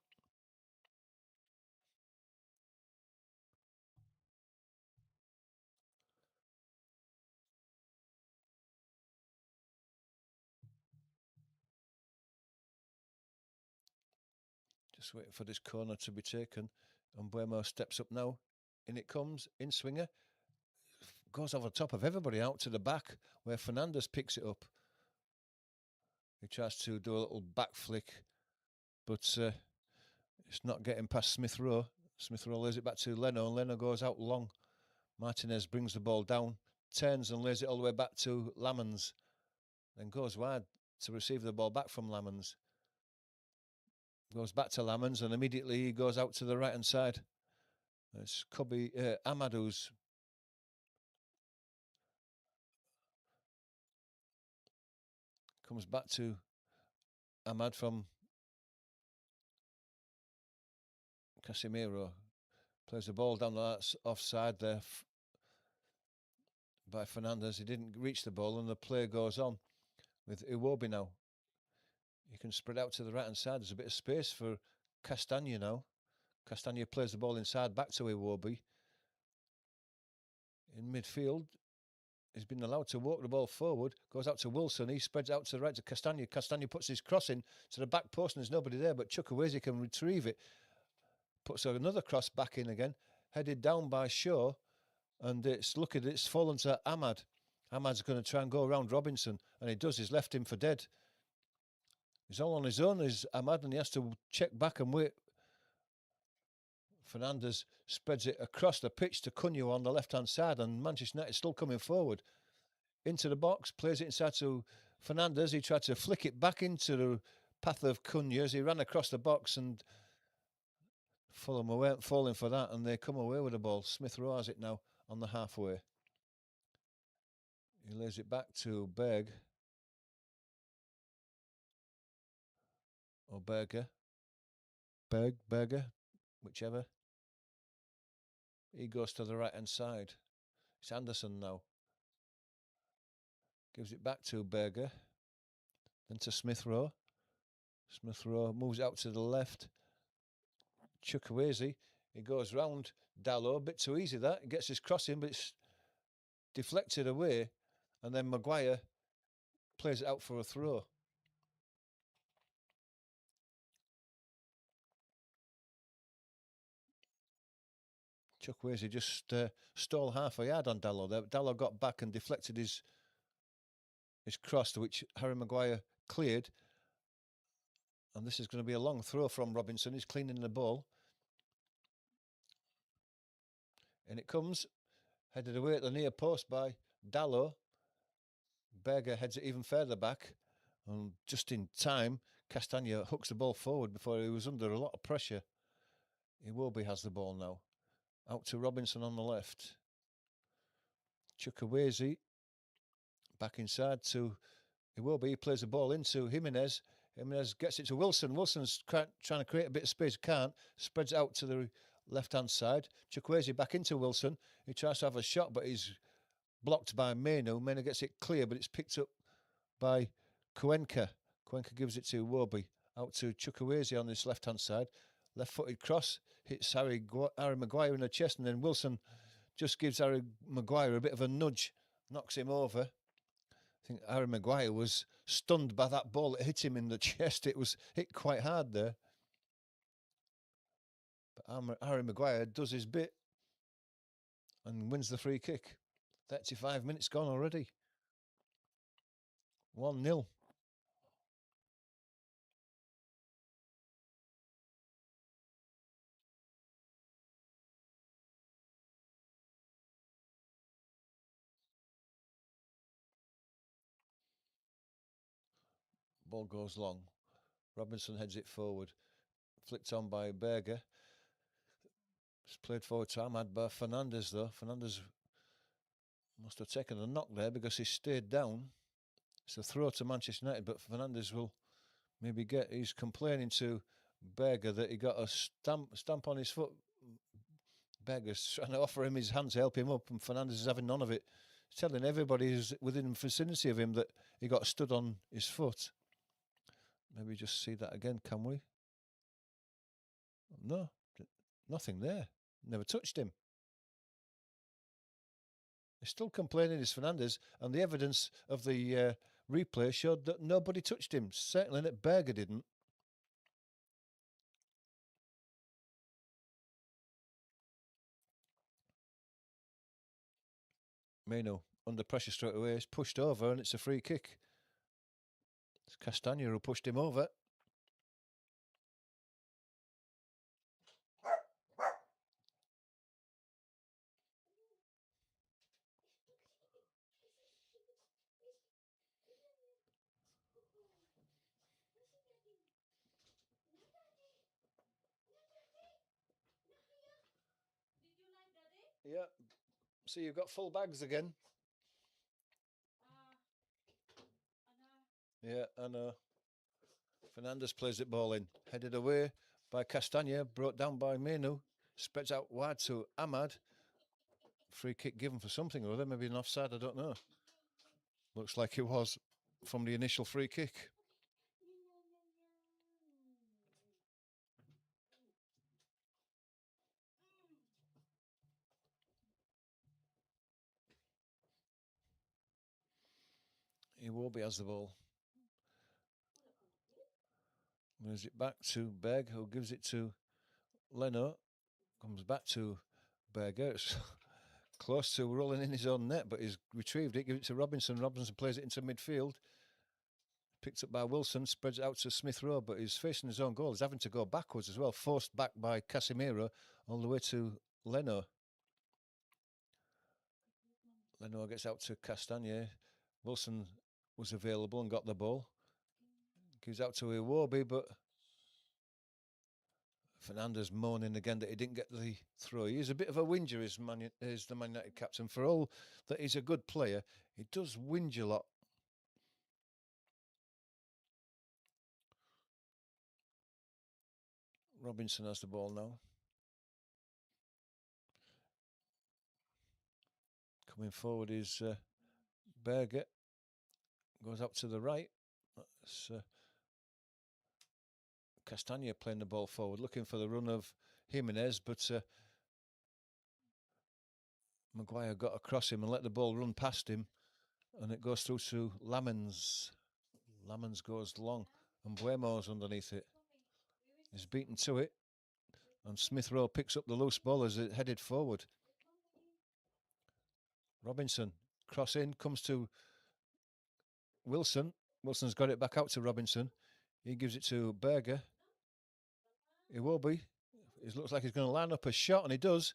Just waiting for this corner to be taken. And Mbuemo steps up now. In it comes, in-swinger. Goes over the top of everybody out to the back where Fernandez picks it up. He tries to do a little back flick, but it's not getting past Smith Rowe. Smith Rowe lays it back to Leno, and Leno goes out long. Martinez brings the ball down, turns and lays it all the way back to Lamans, then goes wide to receive the ball back from Lamans. Goes back to Lamans, and immediately he goes out to the right-hand side. It's Ahmad who's comes back to Ahmad from Casemiro. Plays the ball down the offside there by Fernandez. He didn't reach the ball and the play goes on with Iwobi now. He can spread out to the right-hand side. There's a bit of space for Castagna now. Castagna plays the ball inside back to Iwobi. In midfield, he's been allowed to walk the ball forward. Goes out to Wilson. He spreads out to the right to Castagna. Castagna puts his cross in to the back post and there's nobody there, but Chukwueze can retrieve it. Puts another cross back in again. Headed down by Shaw. And it's fallen to Ahmad. Ahmad's going to try and go around Robinson, and he does. He's left him for dead. He's all on his own, is Ahmad, and he has to check back and wait. Fernandez spreads it across the pitch to Cunha on the left-hand side, and Manchester United still coming forward. Into the box, plays it inside to Fernandez. He tried to flick it back into the path of Cunha as he ran across the box, and Fulham weren't falling for that, and they come away with the ball. Smith Rowe has it now on the halfway. He lays it back to Berg. Or Berger. Berger, whichever. He goes to the right-hand side. It's Anderson now. Gives it back to Berger. Then to Smith Rowe. Smith Rowe moves out to the left. Chukwueze. He goes round Dalot. A bit too easy that. He gets his crossing, but it's deflected away. And then Maguire plays it out for a throw. Chukwueze just stole half a yard on Dalot there. Dalot got back and deflected his cross, which Harry Maguire cleared. And this is going to be a long throw from Robinson. He's cleaning the ball. And it comes, headed away at the near post by Dalot. Berger heads it even further back. And just in time, Castagna hooks the ball forward before he was under a lot of pressure. Iwobi has the ball now. Out to Robinson on the left. Chukwueze back inside to Iwobi. He plays the ball into Jimenez. Jimenez gets it to Wilson. Wilson's trying to create a bit of space. Can't. Spreads out to the left-hand side. Chukwueze back into Wilson. He tries to have a shot, but he's blocked by Menu. Menu gets it clear, but it's picked up by Cuenca. Cuenca gives it to Iwobi. Out to Chukwueze on this left-hand side. Left-footed cross. Hits Harry Maguire in the chest, and then Wilson just gives Harry Maguire a bit of a nudge. Knocks him over. I think Harry Maguire was stunned by that ball that hit him in the chest. It was hit quite hard there. But Harry Maguire does his bit and wins the free kick. 35 minutes gone already. 1-0. Ball goes long. Robinson heads it forward. Flicked on by Berger. It's played forward to Ahmad by Fernandez though. Fernandez must have taken a knock there because he stayed down. It's a throw to Manchester United, but Fernandez will maybe get... He's complaining to Berger that he got a stamp on his foot. Berger's trying to offer him his hand to help him up, and Fernandez is having none of it. He's telling everybody who's within the vicinity of him that he got stood on his foot. Maybe just see that again, can we? No, nothing there. Never touched him. He's still complaining, is Fernandez, and the evidence of the replay showed that nobody touched him. Certainly that Berger didn't. Meno under pressure straight away. He's pushed over and it's a free kick. It's Castagna who pushed him over. Yeah. So you've got full bags again. Yeah, I know. Fernandez plays it ball in. Headed away by Castagna. Brought down by Menu. Spreads out wide to Ahmad. Free kick given for something or other. Maybe an offside, I don't know. Looks like it was from the initial free kick. Iwobi has the ball. Moves it back to Berg, who gives it to Leno. Comes back to Berger. It's Close to rolling in his own net, but he's retrieved it, gives it to Robinson. Robinson plays it into midfield. Picked up by Wilson, spreads it out to Smith Rowe, but he's facing his own goal. He's having to go backwards as well, forced back by Casemiro all the way to Leno. Leno gets out to Castagne. Wilson was available and got the ball. Gives out to Iwobi, but Fernandes moaning again that he didn't get the throw. He's a bit of a whinger, is the Man United captain. For all that he's a good player, he does whinge a lot. Robinson has the ball now. Coming forward is Berger. Goes up to the right. That's Castagne playing the ball forward, looking for the run of Jimenez, but Maguire got across him and let the ball run past him, and it goes through to Lamens. Lamens goes long, and Buemo's underneath it. He's beaten to it, and Smith Rowe picks up the loose ball as it headed forward. Robinson, cross in, comes to Wilson. Wilson's got it back out to Robinson. He gives it to Berger. Iwobi. It looks like he's going to line up a shot, and he does.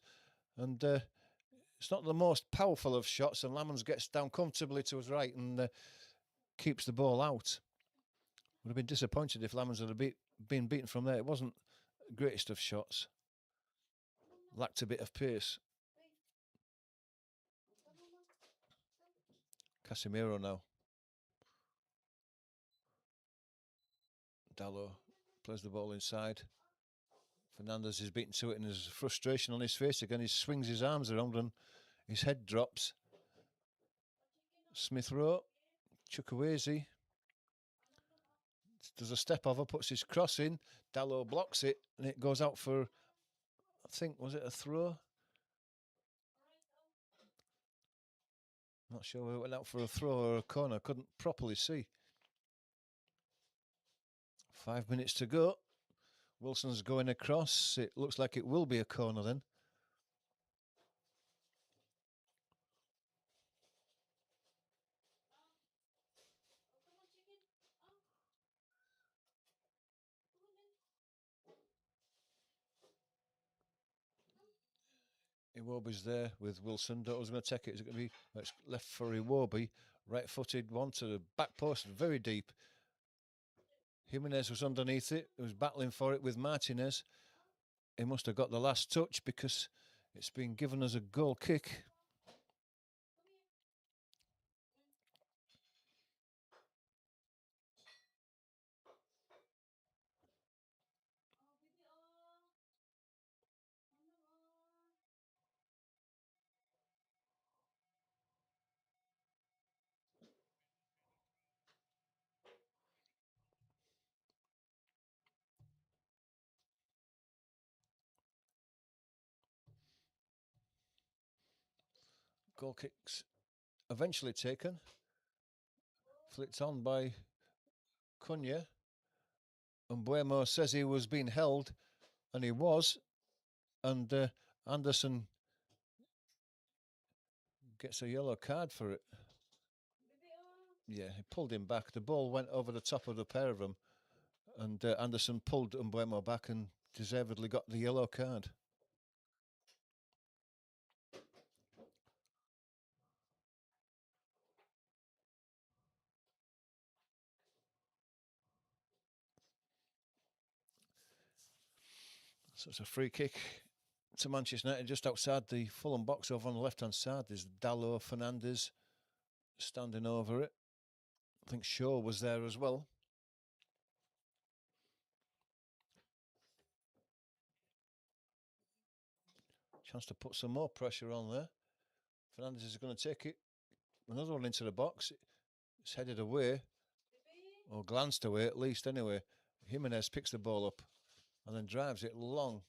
And it's not the most powerful of shots, and Lamens gets down comfortably to his right and keeps the ball out. Would have been disappointed if Lamens had been beaten from there. It wasn't the greatest of shots. Lacked a bit of pace. Casemiro now. Dalot plays the ball inside. Fernandes is beaten to it, and there's frustration on his face again. He swings his arms around and his head drops. Smith Rowe, Chukwueze does a step over, puts his cross in. Dalot blocks it, and it goes out for, I think, was it a throw? Not sure whether it went out for a throw or a corner. Couldn't properly see. 5 minutes to go. Wilson's going across. It looks like it will be a corner then. Iwobi's there with Wilson. Don't know who's going to take it. Is it going to be left for Iwobi? Right-footed one to the back post, very deep. Jimenez was underneath it. He was battling for it with Martinez. He must have got the last touch because it's been given as a goal kick. Goal kicks eventually taken. Flicked on by Cunha. And Buemo says he was being held, and he was. And Anderson gets a yellow card for it. Yeah, he pulled him back. The ball went over the top of the pair of them. And Anderson pulled Mbuemo back and deservedly got the yellow card. So it's a free kick to Manchester United just outside the Fulham box over on the left-hand side. There's Dalot, Fernandes standing over it. I think Shaw was there as well. Chance to put some more pressure on there. Fernandes is going to take it. Another one into the box. It's headed away, or glanced away at least anyway. Jimenez picks the ball up and then drives it long.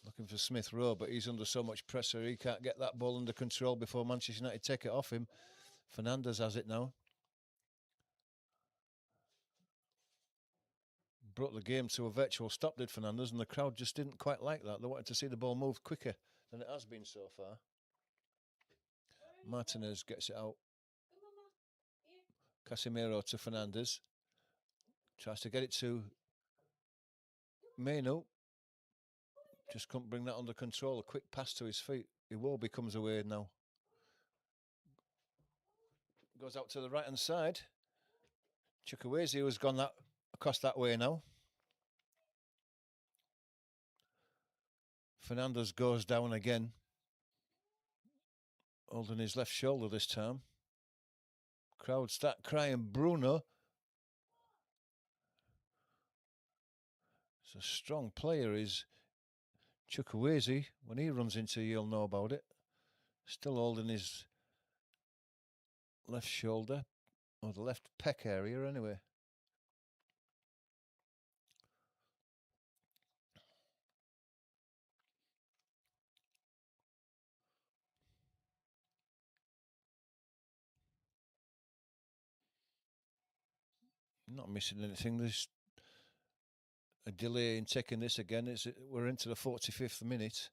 Looking for Smith Rowe, but he's under so much pressure he can't get that ball under control before Manchester United take it off him. Fernandes has it now. brought the game to a virtual stop, did Fernandez, and the crowd just didn't quite like that. They wanted to see the ball move quicker than it has been so far. Martinez gets it out. Casemiro to Fernandez. Tries to get it to Meno. Just couldn't bring that under control. A quick pass to his feet. Iwobi comes away now. Goes out to the right-hand side. Chukwueze has gone across that way now. Fernandez goes down again. Holding his left shoulder this time. Crowd start crying, Bruno. It's a strong player, is Chukwueze. When he runs into you, you'll know about it. Still holding his left shoulder, or the left pec area anyway. Not missing anything. There's a delay in taking this again. We're into the 45th minute.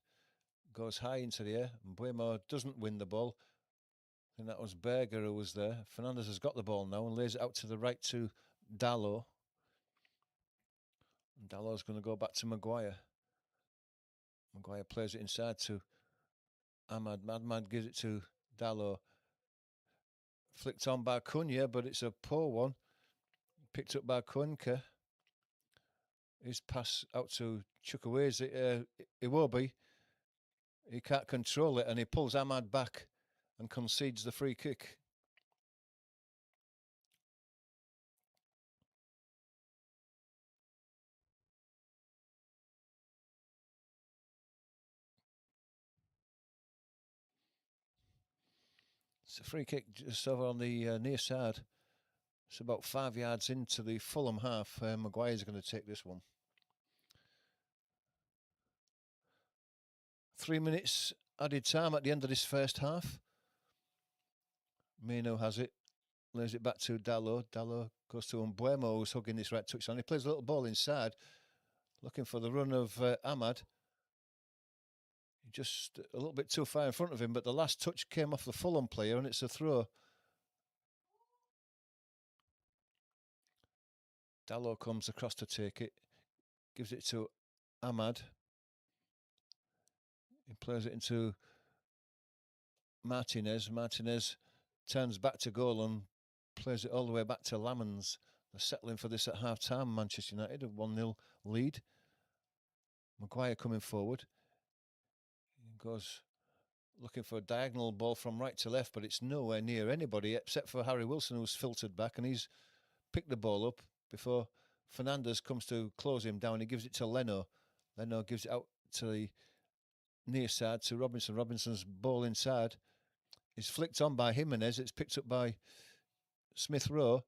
Goes high into the air. And Buemo doesn't win the ball. I think that was Berger who was there. Fernandez has got the ball now and lays it out to the right to Dalot. And Dalot's going to go back to Maguire. Maguire plays it inside to Ahmad. Ahmad gives it to Dalot. Flicked on by Cunha, but it's a poor one. Picked up by Cuenca. His pass out to Chukwueze. Iwobi. He can't control it and he pulls Ahmad back and concedes the free kick. It's a free kick just over on the near side. It's about 5 yards into the Fulham half. Maguire's going to take this one. 3 minutes added time at the end of this first half. Meno has it. Lays it back to Dalot. Dalot goes to Mbuemo, who's hugging this right touchline. He plays a little ball inside, looking for the run of Ahmad. Just a little bit too far in front of him, but the last touch came off the Fulham player, and it's a throw. Dalot comes across to take it, gives it to Ahmad. He plays it into Martinez. Martinez turns back to goal and plays it all the way back to Lamans. They're settling for this at half-time, Manchester United, a 1-0 lead. Maguire coming forward. He goes looking for a diagonal ball from right to left, but it's nowhere near anybody except for Harry Wilson, who's filtered back, and he's picked the ball up before Fernandez comes to close him down. He gives it to Leno. Leno gives it out to the near side to Robinson. Robinson's ball inside is flicked on by Jimenez. It's picked up by Smith Rowe.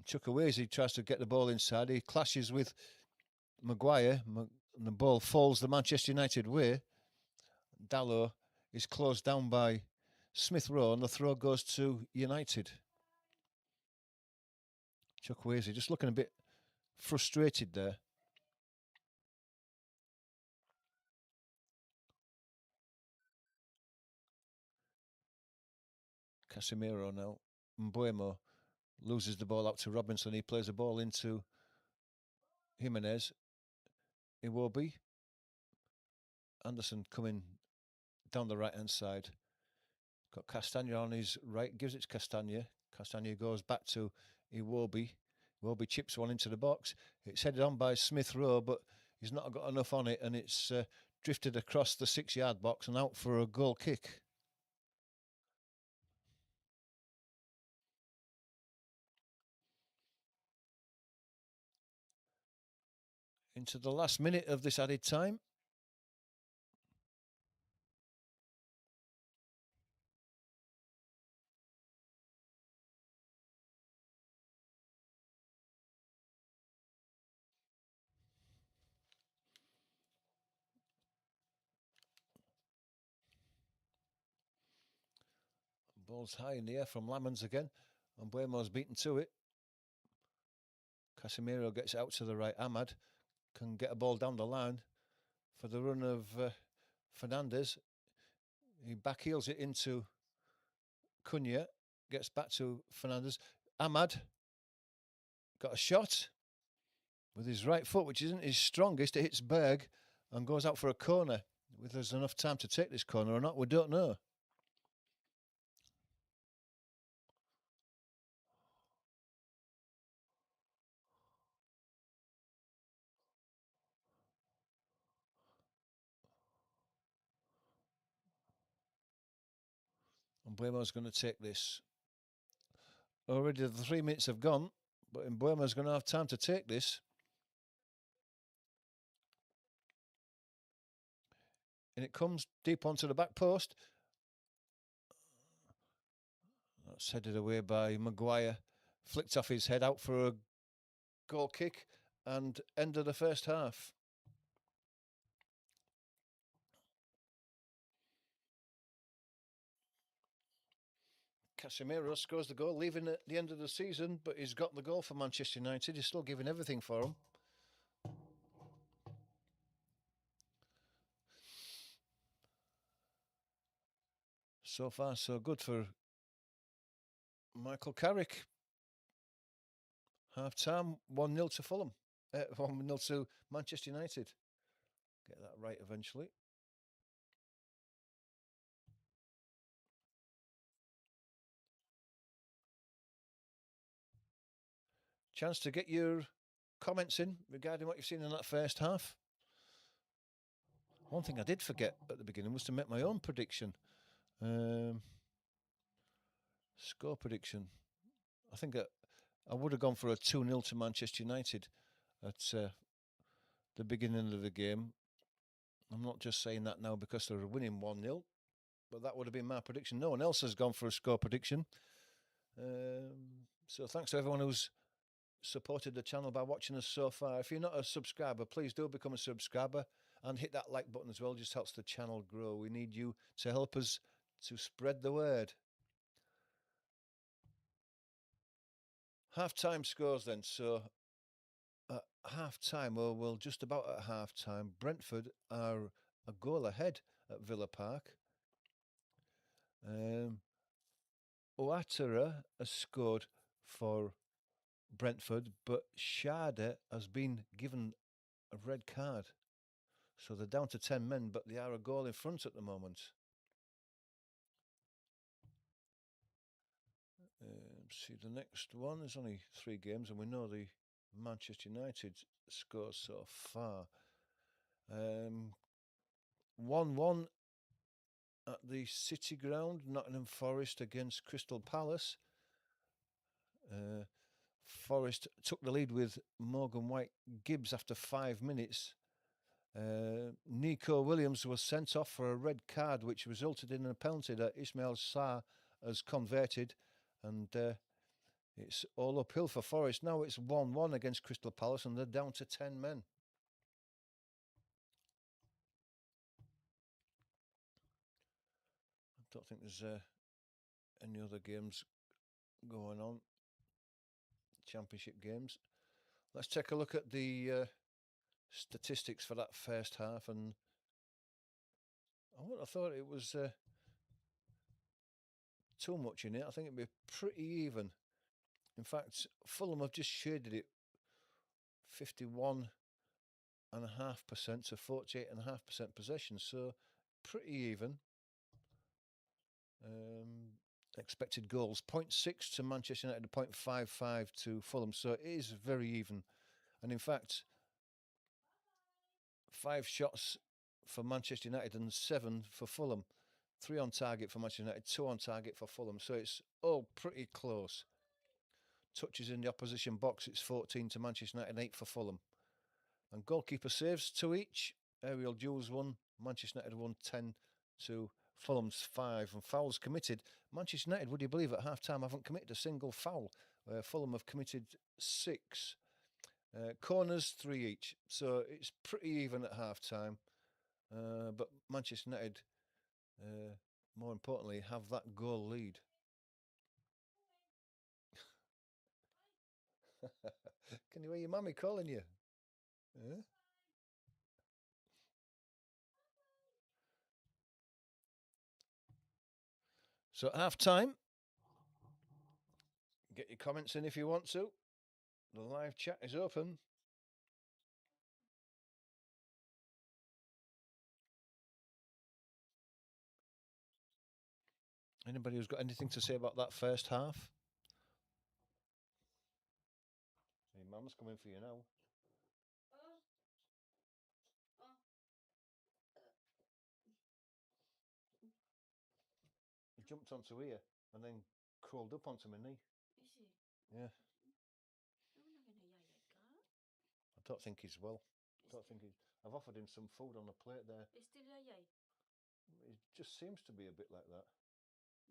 Chukwueze tries to get the ball inside. He clashes with Maguire, and the ball falls the Manchester United way. Dalot is closed down by Smith Rowe, and the throw goes to United. Chukwueze just looking a bit frustrated there. Casemiro now. Mbuemo loses the ball out to Robinson. He plays the ball into Jimenez. Iwobi. Anderson coming down the right-hand side. Got Castagna on his right. Gives it to Castagna. Castagna goes back to Iwobi. Iwobi chips one into the box. It's headed on by Smith Rowe, but he's not got enough on it, and it's drifted across the 6-yard box and out for a goal kick. Into the last minute of this added time. Ball's high in the air from Lamans again, and Buemo's beaten to it. Casemiro gets out to the right. Ahmad can get a ball down the line for the run of Fernandez. He backheels it into Cunha. Gets back to Fernandez. Ahmad got a shot with his right foot, which isn't his strongest. It hits Berg and goes out for a corner. Whether there's enough time to take this corner or not, we don't know. And Buemo's going to take this. Already the 3 minutes have gone, but Buemo's going to have time to take this. And it comes deep onto the back post. That's headed away by Maguire. Flicked off his head out for a goal kick and end of the first half. Casemiro scores the goal, leaving at the end of the season, but he's got the goal for Manchester United. He's still giving everything for them. So far, so good for Michael Carrick. Half time, 1-0 to Fulham. 1-0 to Manchester United. Get that right eventually. Chance to get your comments in regarding what you've seen in that first half. One thing I did forget at the beginning was to make my own prediction. Score prediction. I think I would have gone for a 2-0 to Manchester United at the beginning of the game. I'm not just saying that now because they're winning 1-0, but that would have been my prediction. No one else has gone for a score prediction. So thanks to everyone who's supported the channel by watching us so far. If you're not a subscriber, please do become a subscriber and hit that like button as well. It just helps the channel grow. We need you to help us to spread the word. Half-time scores then. So at half-time, well, just about at half-time, Brentford are a goal ahead at Villa Park. Ouattara has scored for Brentford, but Schade has been given a red card. So they're down to 10 men, but they are a goal in front at the moment. See, the next one is only 3 games, and we know the Manchester United scores so far. 1-1 at the City Ground, Nottingham Forest against Crystal Palace. Forest took the lead with Morgan White-Gibbs after 5 minutes. Nico Williams was sent off for a red card, which resulted in a penalty that Ismail Sarr has converted, and it's all uphill for Forest. Now it's 1-1 against Crystal Palace, and they're down to 10 men. I don't think there's any other games going on. Championship games. Let's take a look at the statistics for that first half, and I wouldn't have thought it was too much in it. I think it'd be pretty even. In fact, Fulham have just shaded it 51.5% to 48.5% possession, so pretty even. Expected goals 0.6 to Manchester United, 0.55 to Fulham, so it is very even. And in fact, 5 shots for Manchester United and 7 for Fulham. 3 on target for Manchester United, 2 on target for Fulham, so it's all pretty close. Touches in the opposition box, it's 14 to Manchester United, 8 for Fulham. And goalkeeper saves 2 each. Aerial duels 1, Manchester United 1, 10 to Fulham's 5. And fouls committed. Manchester United, would you believe, at half-time haven't committed a single foul. Fulham have committed 6. Corners 3 each. So it's pretty even at half-time. But Manchester United, more importantly, have that goal lead. Can you hear your mummy calling you? Yeah? So at half time, get your comments in if you want to. The live chat is open. Anybody who's got anything to say about that first half? Your mum's coming for you now. He jumped onto here and then crawled up onto my knee. Is he? Yeah. I don't think he's well. I've offered him some food on the plate there. Is still yay? It just seems to be a bit like that.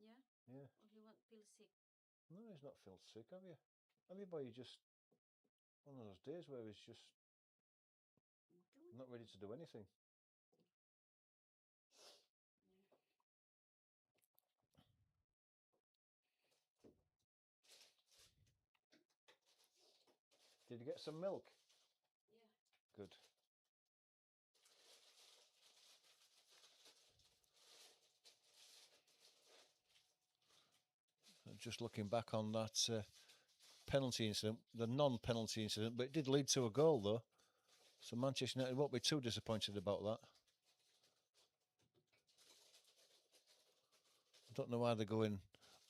Yeah? Yeah. Or he won't feel sick? No, he's not feel sick, have you? Have you, boy? Just one of those days where he's just not ready to do anything. Did you get some milk? Yeah. Good. Just looking back on that penalty incident, the non-penalty incident, but it did lead to a goal though. So Manchester United won't be too disappointed about that. I don't know why they're going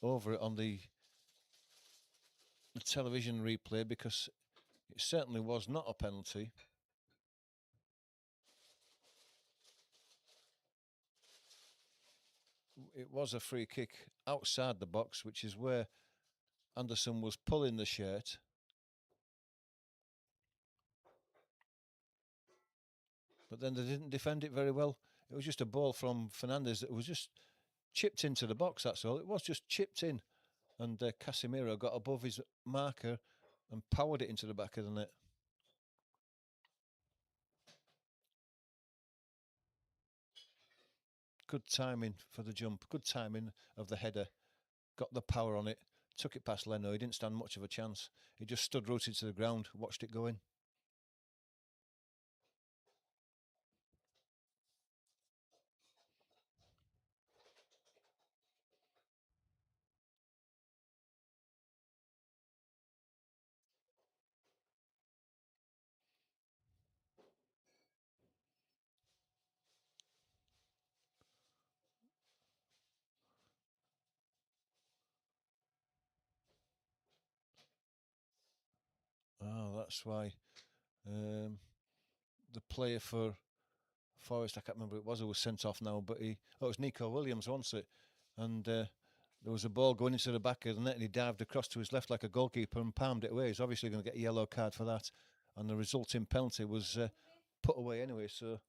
over it on the television replay, because it certainly was not a penalty. It was a free kick outside the box, which is where Anderson was pulling the shirt. But then they didn't defend it very well. It was just a ball from Fernandes that was just chipped into the box, that's all. It was just chipped in. And Casemiro got above his marker and powered it into the back of the net. Good timing for the jump. Good timing of the header. Got the power on it. Took it past Leno. He didn't stand much of a chance. He just stood rooted to the ground, watched it go in. Oh, that's why the player for Forest, I can't remember who it was, who was sent off now, but it was Nico Williams, wasn't it? And there was a ball going into the back of the net and he dived across to his left like a goalkeeper and palmed it away. He's obviously going to get a yellow card for that. And the resulting penalty was put away anyway, so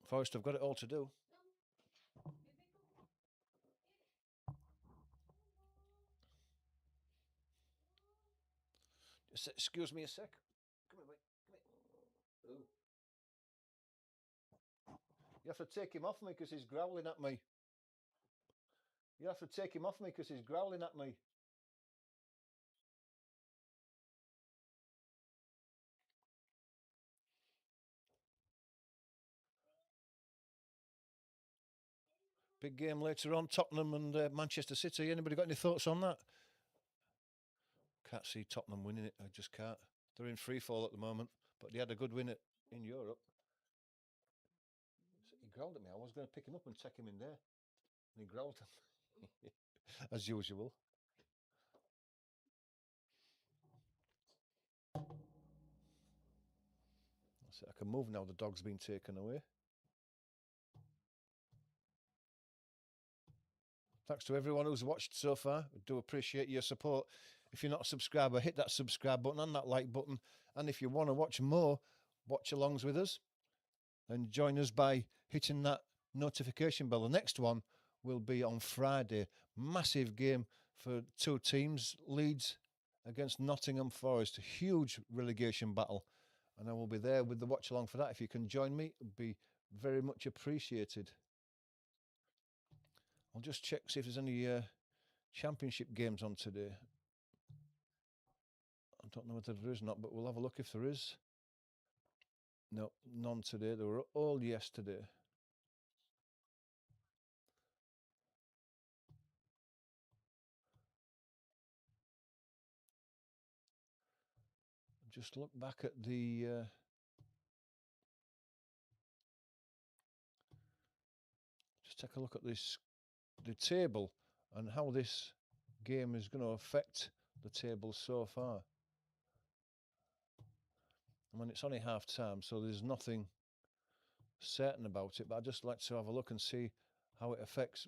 Forest have got it all to do. Excuse me a sec. Come here, mate. Come here. Ooh. You have to take him off me because he's growling at me. You have to take him off me because he's growling at me. Big game later on, Tottenham and Manchester City. Anybody got any thoughts on that? Can't see Tottenham winning it. I just can't. They're in free fall at the moment, but they had a good win in Europe. So he growled at me. I was going to pick him up and take him in there, and he growled as usual. That's it. I can move now. The dog's been taken away. Thanks to everyone who's watched so far. I do appreciate your support. If you're not a subscriber, hit that subscribe button and that like button. And if you want to watch more watch-alongs with us, then join us by hitting that notification bell. The next one will be on Friday. Massive game for two teams. Leeds against Nottingham Forest. A huge relegation battle. And I will be there with the watch-along for that. If you can join me, it would be very much appreciated. I'll just check, see if there's any championship games on today. I Don't know whether there is not, but we'll have a look if there is. No, none today. They were all yesterday. Just look back at the just take a look at the table and how this game is going to affect the table so far. I mean, it's only half time, so there's nothing certain about it, but I'd just like to have a look and see how it affects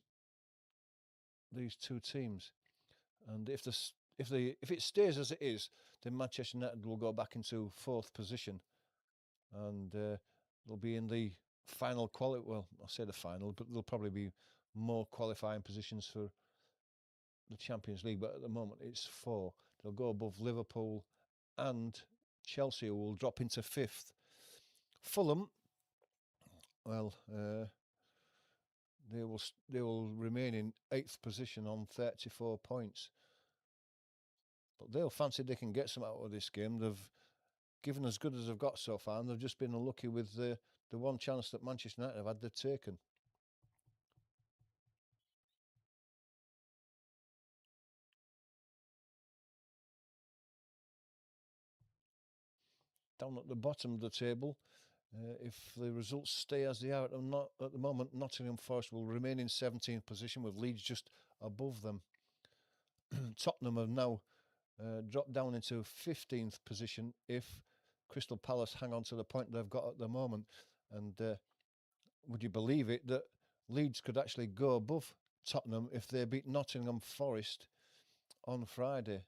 these two teams. And if it stays as it is, then Manchester United will go back into fourth position, and they'll be in the final quality. Well, I'll say the final, but there'll probably be more qualifying positions for the Champions League. But at the moment, it's 4. They'll go above Liverpool and Chelsea, who will drop into 5th. Fulham, well, they will remain in 8th position on 34 points. But they'll fancy they can get some out of this game. They've given as good as they've got so far, and they've just been unlucky with the one chance that Manchester United have had, they've taken. Down at the bottom of the table, if the results stay as they are at the moment, Nottingham Forest will remain in 17th position with Leeds just above them. Tottenham have now dropped down into 15th position if Crystal Palace hang on to the point they've got at the moment. And would you believe it that Leeds could actually go above Tottenham if they beat Nottingham Forest on Friday?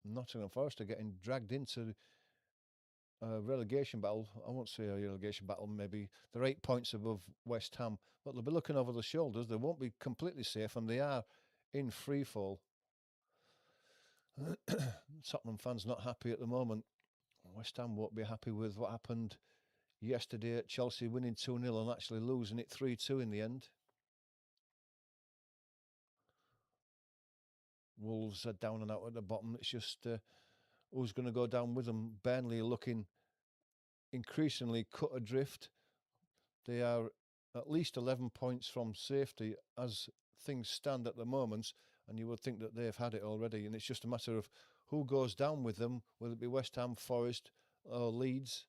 Nottingham Forest are getting dragged into a relegation battle. I won't say a relegation battle, maybe they're 8 points above West Ham, but they'll be looking over their shoulders. They won't be completely safe, and they are in free fall. Tottenham fans not happy at the moment. West Ham won't be happy with what happened yesterday at Chelsea, winning 2-0 and actually losing it 3-2 in the end. Wolves are down and out at the bottom. It's just who's going to go down with them. Burnley looking increasingly cut adrift. They are at least 11 points from safety as things stand at the moment, and you would think that they've had it already, and it's just a matter of who goes down with them. Will it be West Ham, Forest or Leeds?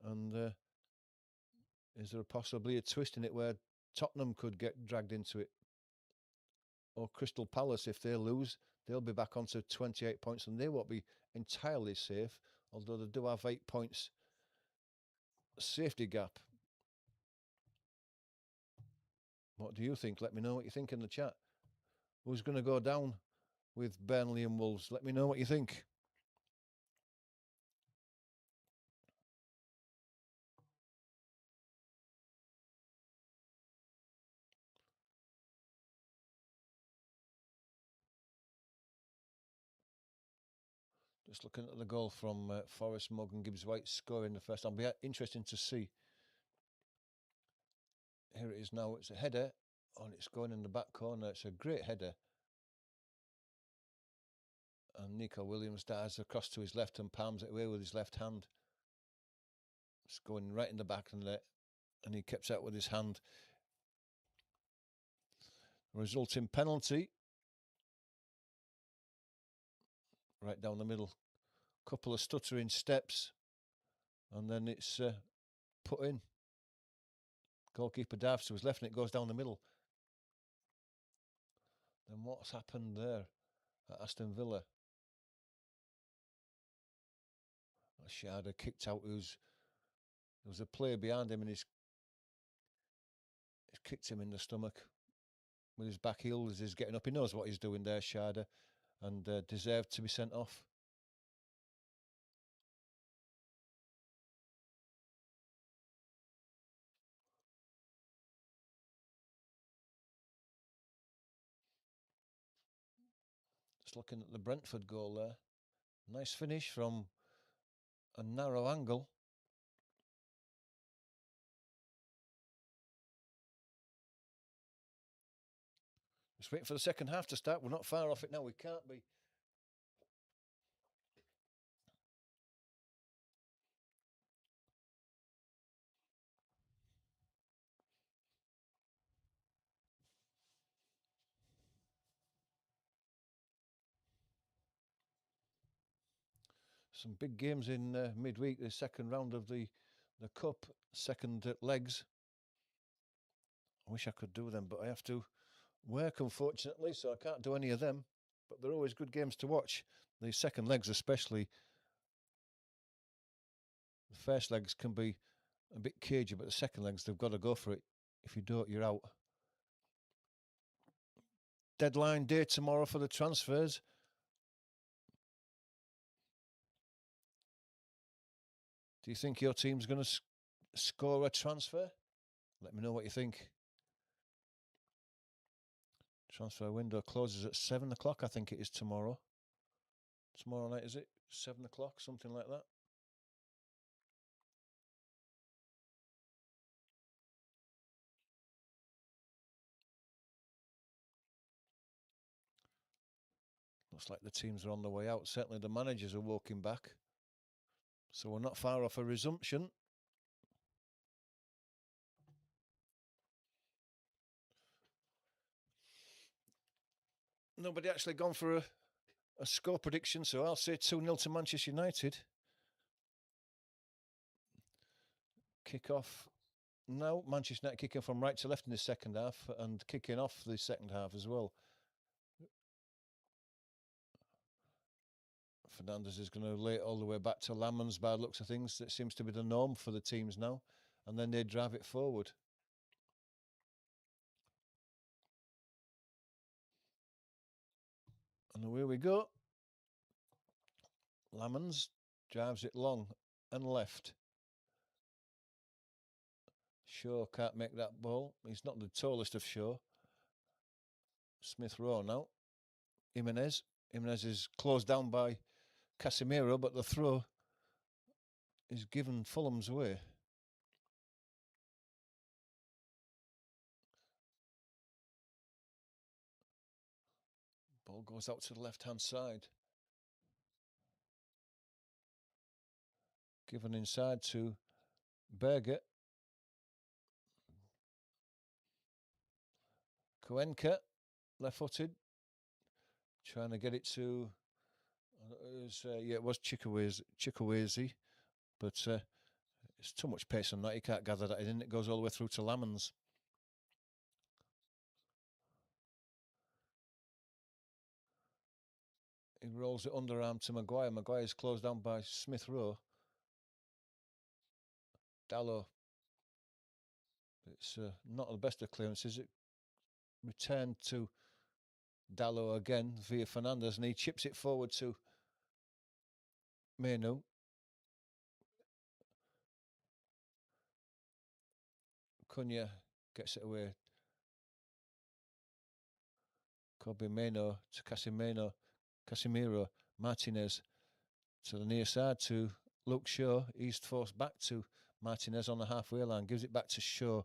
And is there possibly a twist in it where Tottenham could get dragged into it? Or Crystal Palace, if they lose, they'll be back onto 28 points and they won't be entirely safe, although they do have 8 points safety gap. What do you think? Let me know what you think in the chat. Who's going to go down with Burnley and Wolves? Let me know what you think. Just looking at the goal from Forest, Morgan Gibbs-White scoring the first. I'll be interesting to see. Here it is now. It's a header, and it's going in the back corner. It's a great header. And Nico Williams dives across to his left and palms it away with his left hand. It's going right in the back of the net, and he keeps out with his hand. Resulting penalty. Right down the middle. Couple of stuttering steps, and then it's put in. Goalkeeper dives to his left, and it goes down the middle. Then what's happened there at Aston Villa? Sharda kicked out. There was a player behind him, and he's kicked him in the stomach with his back heel as he's getting up. He knows what he's doing there, Sharda, and deserved to be sent off. Just looking at the Brentford goal there. Nice finish from a narrow angle. Just waiting for the second half to start. We're not far off it now. We can't be. Some big games in midweek, the second round of the Cup, second legs. I wish I could do them, but I have to work, unfortunately, so I can't do any of them. But they're always good games to watch. The second legs especially. The first legs can be a bit cagey, but the second legs, they've got to go for it. If you don't, you're out. Deadline day tomorrow for the transfers. Do you think your team's going to score a transfer? Let me know what you think. Transfer window closes at 7 o'clock, I think it is tomorrow. Tomorrow night, is it? 7 o'clock, something like that. Looks like the teams are on the way out. Certainly the managers are walking back. So we're not far off a resumption. Nobody actually gone for a score prediction, so I'll say 2-0 to Manchester United. Kick off now. Manchester United kicking from right to left in the second half and kicking off the second half as well. Fernandes is going to lay it all the way back to Lamans by the looks of things. That seems to be the norm for the teams now. And then they drive it forward. And away we go. Lamans drives it long and left. Shaw can't make that ball. He's not the tallest of Shaw. Smith Rowe now. Jimenez. Jimenez is closed down by Casemiro, but the throw is given Fulham's way. Ball goes out to the left-hand side. Given inside to Berger. Cuenca, left-footed. Trying to get it to... it was Chikwueze, but it's too much pace on that. You can't gather that in. It goes all the way through to Lamans. He rolls it underarm to Maguire. Maguire's closed down by Smith Rowe. Dalot. It's not the best of clearances. It returned to Dalot again via Fernandes, and he chips it forward to Menu. Cunha gets it away. Kobe Meno to Casemiro. Martinez to the near side to Luke Shaw. He's forced back to Martinez on the halfway line. Gives it back to Shaw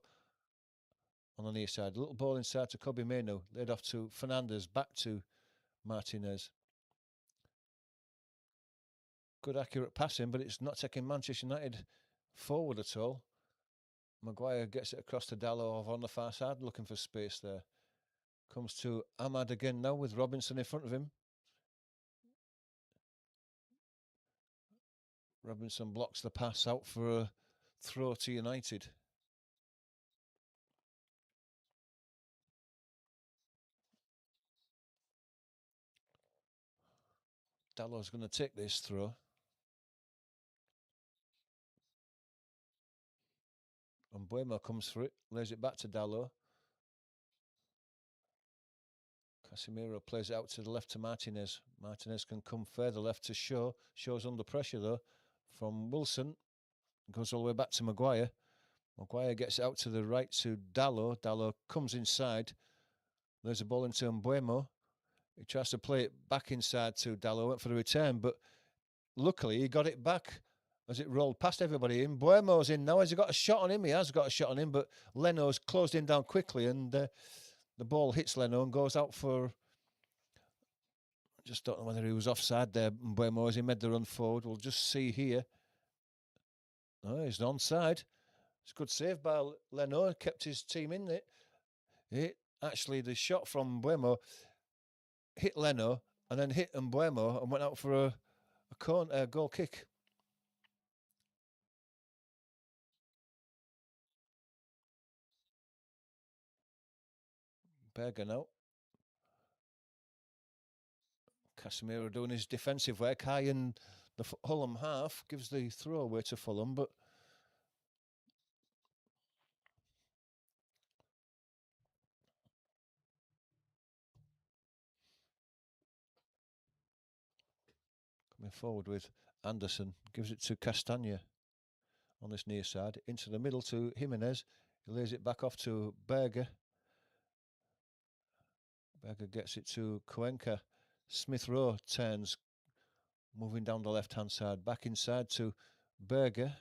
on the near side. A little ball inside to Kobe Meno. Laid off to Fernandes. Back to Martinez. Good accurate passing, but it's not taking Manchester United forward at all. Maguire gets it across to Dalot on the far side, looking for space there. Comes to Ahmad again now with Robinson in front of him. Robinson blocks the pass out for a throw to United. Dalot's going to take this throw. And Buemo comes for it, lays it back to Dalot. Casemiro plays it out to the left to Martinez. Martinez can come further left to Shaw. Shaw's under pressure though from Wilson. Goes all the way back to Maguire. Maguire gets it out to the right to Dalot. Dalot comes inside. There's a ball into Buemo. He tries to play it back inside to Dalot. Went for the return, but luckily he got it back as it rolled past everybody. In Buemo's in now. Has he got a shot on him? He has got a shot on him, but Leno's closed him down quickly, and the ball hits Leno and goes out for... I just don't know whether he was offside there, Buemo, as he made the run forward. We'll just see here. Oh, he's onside. It's a good save by Leno. Kept his team in it. Actually, the shot from Buemo hit Leno and then hit Buemo and went out for a goal kick. Berger now. Casemiro doing his defensive work high in the Fulham half, gives the throw away to Fulham, but coming forward with Anderson, gives it to Castagna on this near side, into the middle to Jimenez. He lays it back off to Berger. Berger gets it to Cuenca. Smith Rowe turns, moving down the left-hand side, back inside to Berger.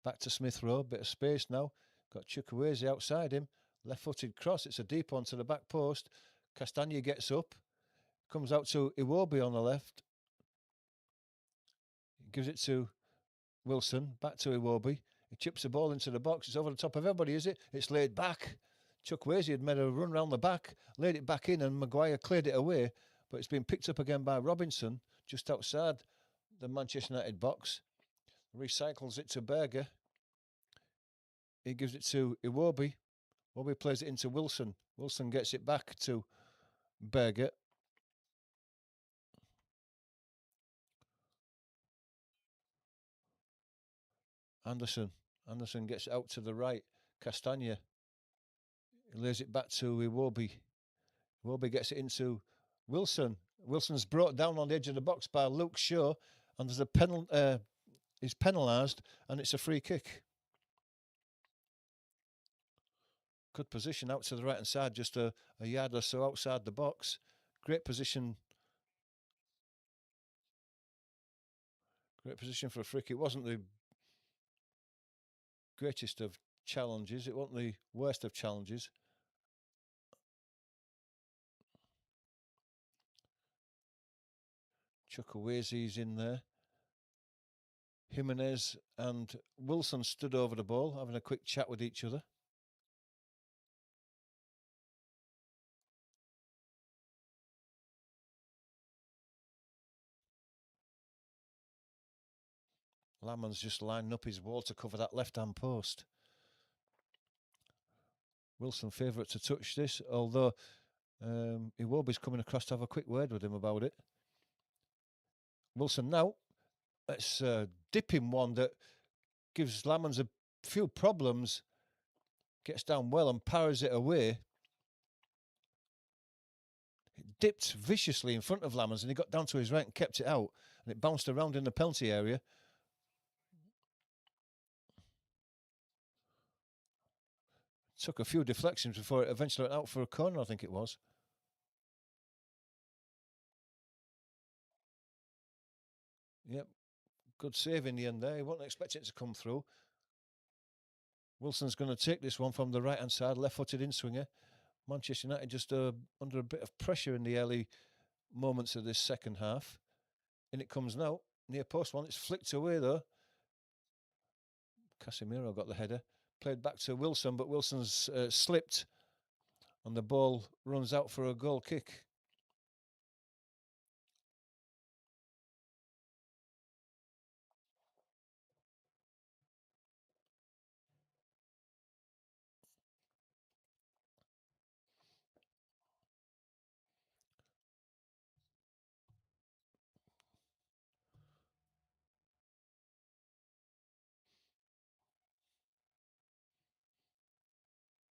Back to Smith Rowe, bit of space now. Got Chukwueze outside him. Left-footed cross, it's a deep one to the back post. Castagna gets up, comes out to Iwobi on the left. Gives it to Wilson, back to Iwobi. He chips the ball into the box. It's over the top of everybody, is it? It's laid back. Chukwueze had made a run round the back, laid it back in, and Maguire cleared it away. But it's been picked up again by Robinson, just outside the Manchester United box. Recycles it to Berger. He gives it to Iwobi. Iwobi plays it into Wilson. Wilson gets it back to Berger. Anderson gets it out to the right. Castagna. He lays it back to Iwobi. Iwobi gets it into Wilson. Wilson's brought down on the edge of the box by Luke Shaw, and there's a he's penalised, and it's a free kick. Good position out to the right hand side, just a yard or so outside the box. Great position. Great position for a free kick. It wasn't the greatest of challenges. It wasn't the worst of challenges. Chukwueze's in there. Jimenez and Wilson stood over the ball, having a quick chat with each other. Lamon's just lining up his wall to cover that left-hand post. Wilson favourite to touch this, although Iwobi's coming across to have a quick word with him about it. Wilson now. It's a dipping one that gives Lamons a few problems. Gets down well and powers it away. It dipped viciously in front of Lamons and he got down to his right and kept it out. And it bounced around in the penalty area. Took a few deflections before it eventually went out for a corner, I think it was. Yep, good save in the end there. He wasn't expecting it to come through. Wilson's going to take this one from the right-hand side, left-footed in-swinger. Manchester United just under a bit of pressure in the early moments of this second half. In it comes now, near post one. It's flicked away though. Casemiro got the header. Played back to Wilson, but Wilson's slipped and the ball runs out for a goal kick.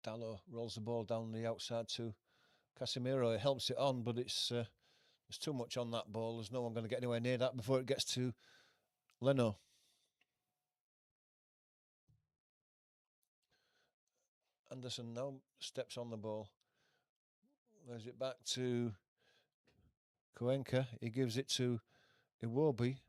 Dalot rolls the ball down the outside to Casemiro. It helps it on, but it's there's too much on that ball. There's no one going to get anywhere near that before it gets to Leno. Anderson now steps on the ball. Lays it back to Cuenca. He gives it to Iwobi.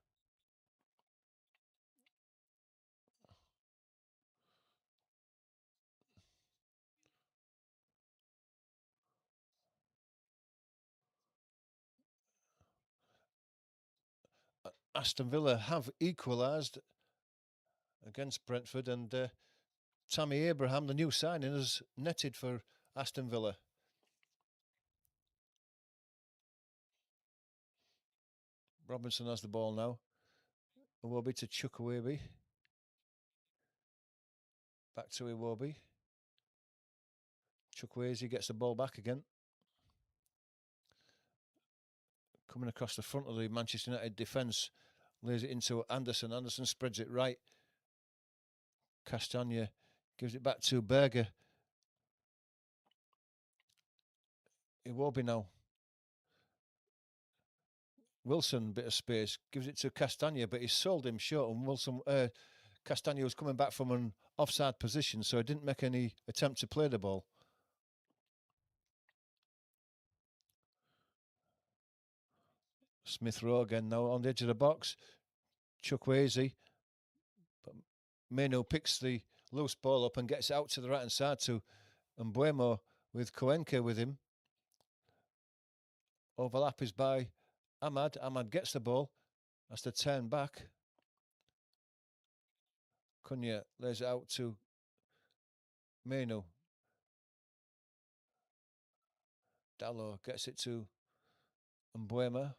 Aston Villa have equalised against Brentford, and Tammy Abraham, the new signing, has netted for Aston Villa. Robinson has the ball now. Iwobi to Chukwueze. Back to Iwobi. Chukwueze gets the ball back again. Coming across the front of the Manchester United defence. Lays it into Anderson. Anderson spreads it right. Castagna gives it back to Berger. Iwobi now. Wilson, bit of space, gives it to Castagna, but he sold him short. And Castagna was coming back from an offside position, so he didn't make any attempt to play the ball. Smith Rowe again now on the edge of the box. Chukwueze. But Meno picks the loose ball up and gets it out to the right hand side to Mbuemo with Cuenca with him. Overlap is by Ahmad. Ahmad gets the ball. Has to turn back. Cunha lays it out to Meno. Dallo gets it to Mbuemo.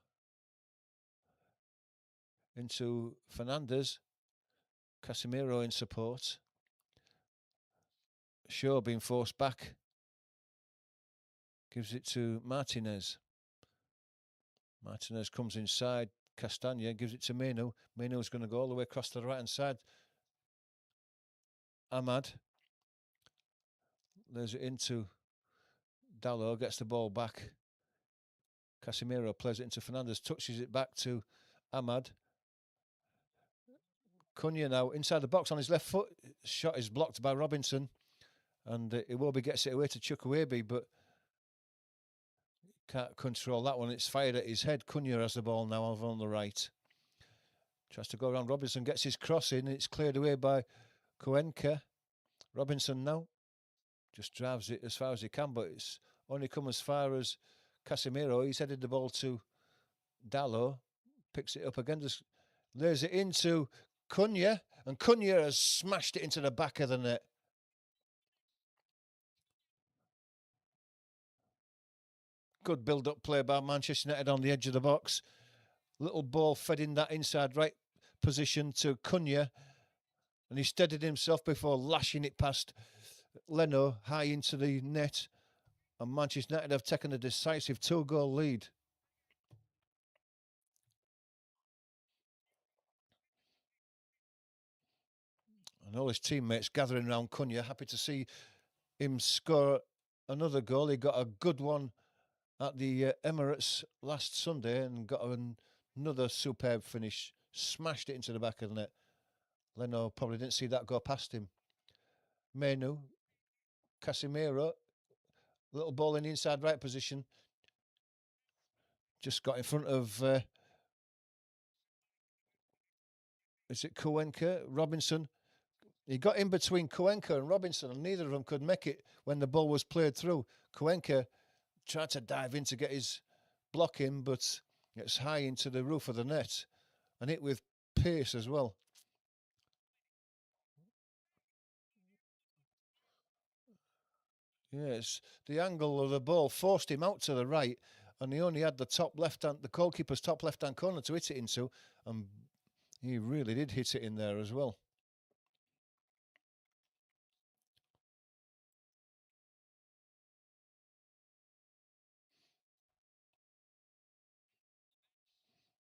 Into Fernandez. Casemiro in support. Shaw being forced back. Gives it to Martinez. Martinez comes inside. Castagna gives it to Meno. Meno's going to go all the way across to the right hand side. Ahmad lays it into Dallo, gets the ball back. Casemiro plays it into Fernandez, touches it back to Ahmad. Cunha now inside the box on his left foot. Shot is blocked by Robinson. And Iwobi gets it away to Chukwueze, but can't control that one. It's fired at his head. Cunha has the ball now over on the right. Tries to go around Robinson, gets his cross in. It's cleared away by Cuenca. Robinson now just drives it as far as he can, but it's only come as far as Casemiro. He's headed the ball to Dallo. Picks it up again, just lays it into Cunha, and Cunha has smashed it into the back of the net. Good build-up play by Manchester United on the edge of the box. Little ball fed in that inside right position to Cunha, and he steadied himself before lashing it past Leno high into the net. And Manchester United have taken a decisive 2-goal lead. And all his teammates gathering around Cunha, happy to see him score another goal. He got a good one at the Emirates last Sunday and got another superb finish. Smashed it into the back of the net. Leno probably didn't see that go past him. Menu, Casemiro, little ball in the inside right position. Just got in front of, is it Cuenca? Robinson. He got in between Cuenca and Robinson, and neither of them could make it when the ball was played through. Cuenca tried to dive in to get his block in, but it's high into the roof of the net and hit with pace as well. Yes, the angle of the ball forced him out to the right, and he only had the goalkeeper's top left-hand corner to hit it into, and he really did hit it in there as well.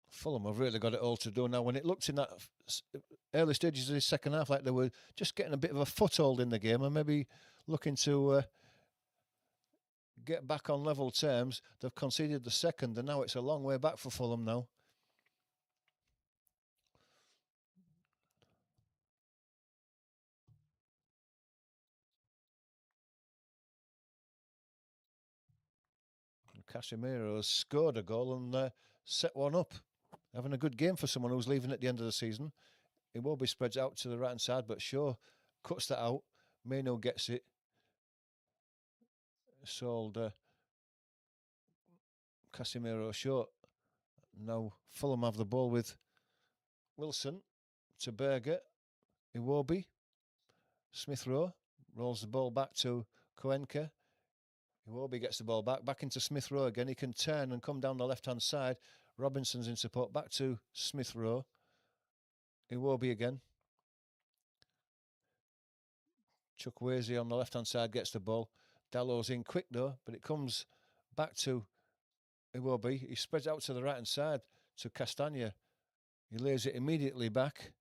Fulham have really got it all to do now. When it looked in that early stages of the second half like they were just getting a bit of a foothold in the game and maybe looking to get back on level terms, they've conceded the second, and now it's a long way back for Fulham now. Casemiro has scored a goal and set one up. Having a good game for someone who's leaving at the end of the season. It will be spreads out to the right hand side, but Shaw cuts that out. Meno gets it. Sold Casemiro short. Now Fulham have the ball with Wilson to Berger. Iwobi. Smith Rowe rolls the ball back to Cuenca. Iwobi gets the ball back into Smith Rowe again. He can turn and come down the left-hand side. Robinson's in support. Back to Smith Rowe. Iwobi again. Chukwueze on the left-hand side gets the ball. Dallow's in quick though, but it comes back to Iwobi. He spreads out to the right-hand side to Castagna. He lays it immediately back.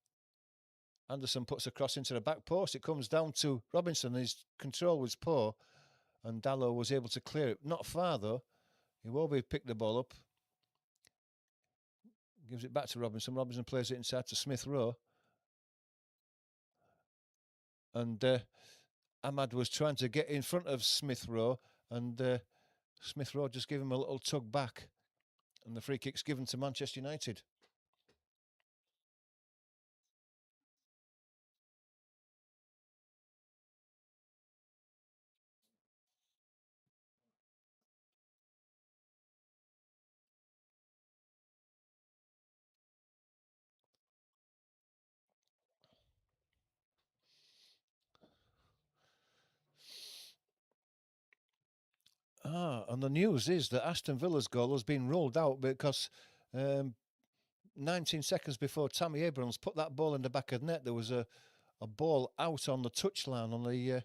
Anderson puts a cross into the back post. It comes down to Robinson. His control was poor, and Dallow was able to clear it. Not far though. Iwobi picked the ball up. Gives it back to Robinson. Robinson plays it inside to Smith Rowe. And Ahmad was trying to get in front of Smith Rowe, and Smith Rowe just gave him a little tug back. And the free kick's given to Manchester United. And the news is that Aston Villa's goal has been ruled out because 19 seconds before Tammy Abrams put that ball in the back of the net, there was a ball out on the touchline on the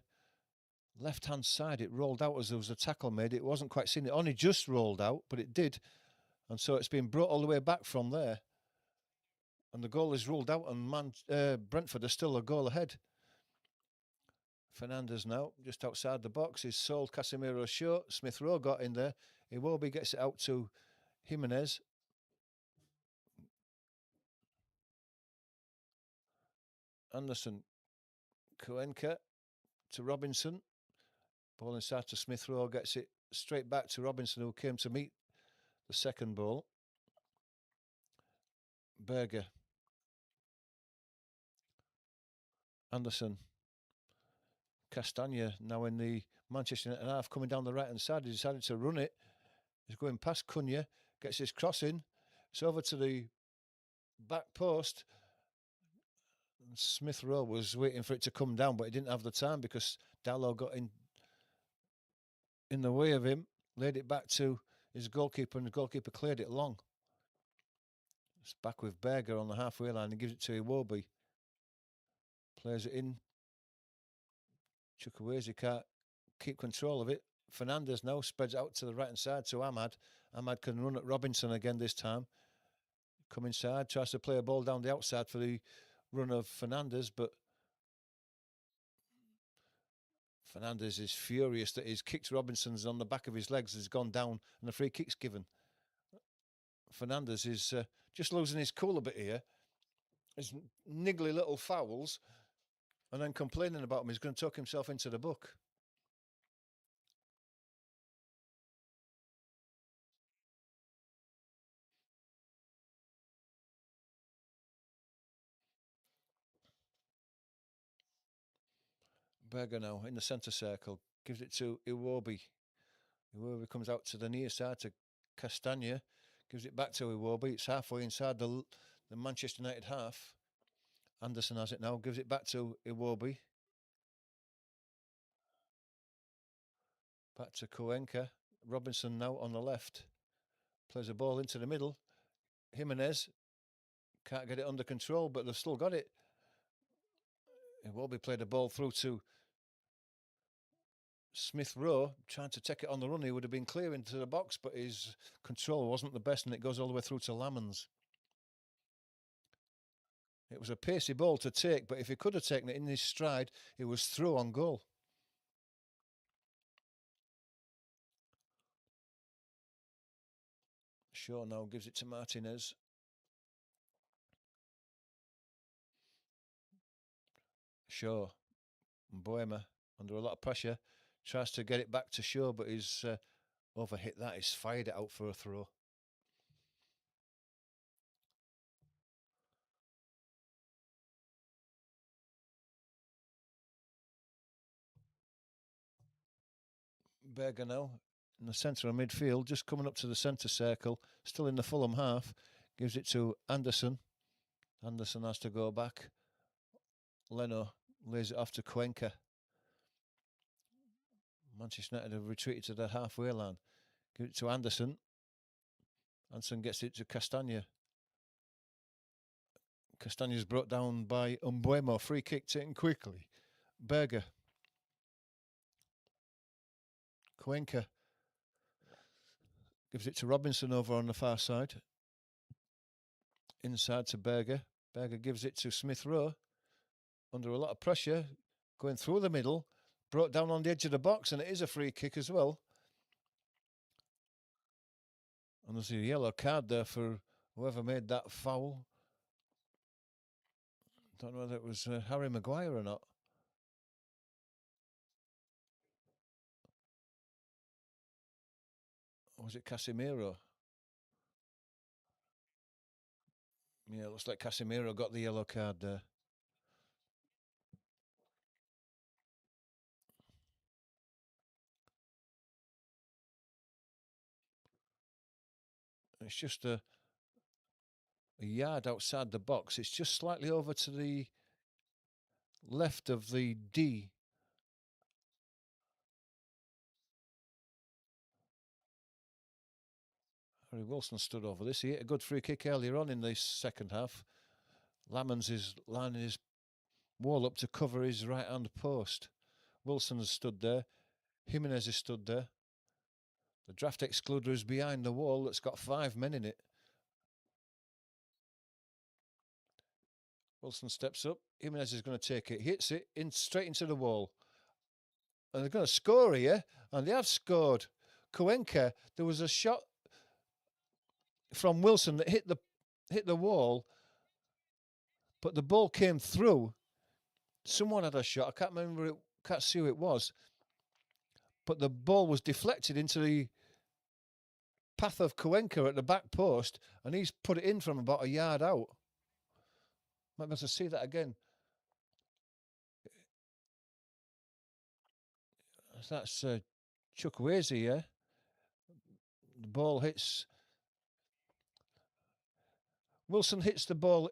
left-hand side. It rolled out as there was a tackle made. It wasn't quite seen. It only just rolled out, but it did. And so it's been brought all the way back from there. And the goal is ruled out, and Brentford are still a goal ahead. Fernandez now, just outside the box, is sold Casemiro short. Smith Rowe got in there. Iwobi gets it out to Jimenez. Anderson, Cuenca to Robinson. Ball inside to Smith Rowe, gets it straight back to Robinson, who came to meet the second ball. Berger. Anderson. Castagna now in the Manchester United half, coming down the right-hand side. He decided to run it. He's going past Cunha, gets his cross in. It's over to the back post. Smith Rowe was waiting for it to come down, but he didn't have the time because Dallow got in the way of him, laid it back to his goalkeeper, and the goalkeeper cleared it long. It's back with Berger on the halfway line and gives it to Iwobi. Plays it in. Chukwueze can't keep control of it. Fernandez now spreads out to the right-hand side to Ahmad. Ahmad can run at Robinson again this time. Come inside, tries to play a ball down the outside for the run of Fernandez, but Fernandez is furious that he's kicked Robinson's on the back of his legs, has gone down, and the free kick's given. Fernandez is just losing his cool a bit here. His niggly little fouls, and then complaining about him. He's going to tuck himself into the book. Berger now in the centre circle, gives it to Iwobi. Iwobi comes out to the near side to Castagna, gives it back to Iwobi. It's halfway inside the Manchester United half. Anderson has it now, gives it back to Iwobi. Back to Cuenca. Robinson now on the left. Plays a ball into the middle. Jimenez can't get it under control, but they've still got it. Iwobi played a ball through to Smith Rowe, trying to take it on the run. He would have been clear into the box, but his control wasn't the best, and it goes all the way through to Lamans. It was a pacey ball to take, but if he could have taken it in his stride, it was through on goal. Shaw now gives it to Martinez. Shaw. Boehmer under a lot of pressure. Tries to get it back to Shaw, but he's overhit that. He's fired it out for a throw. Berger now in the centre of midfield, just coming up to the centre circle, still in the Fulham half. Gives it to Anderson. Anderson has to go back. Leno lays it off to Cuenca. Manchester United have retreated to the halfway line. Give it to Anderson. Anson gets it to Castagna. Castagna's brought down by Umbuemo. Free kick taken quickly. Berger. Cuenca gives it to Robinson over on the far side. Inside to Berger. Berger gives it to Smith Rowe. Under a lot of pressure. Going through the middle. Brought down on the edge of the box, and it is a free kick as well. And there's a yellow card there for whoever made that foul. Don't know whether it was Harry Maguire or not. Or was it Casemiro? Yeah, it looks like Casemiro got the yellow card there. It's just a yard outside the box. It's just slightly over to the left of the D. Harry Wilson stood over this. He hit a good free kick earlier on in the second half. Lamons is lining his wall up to cover his right-hand post. Wilson has stood there. Jimenez has stood there. The draft excluder is behind the wall that's got 5 men in it. Wilson steps up. Jimenez is going to take it. Hits it in straight into the wall. And they're going to score here. And they have scored. Cuenca, there was a shot from Wilson that hit the wall. But the ball came through. Someone had a shot. I can't remember it. Can't see who it was. But the ball was deflected into the path of Cuenca at the back post. And he's put it in from about a yard out. Might be able to see that again. That's Chukwueze, yeah. The ball hits. Wilson hits the ball.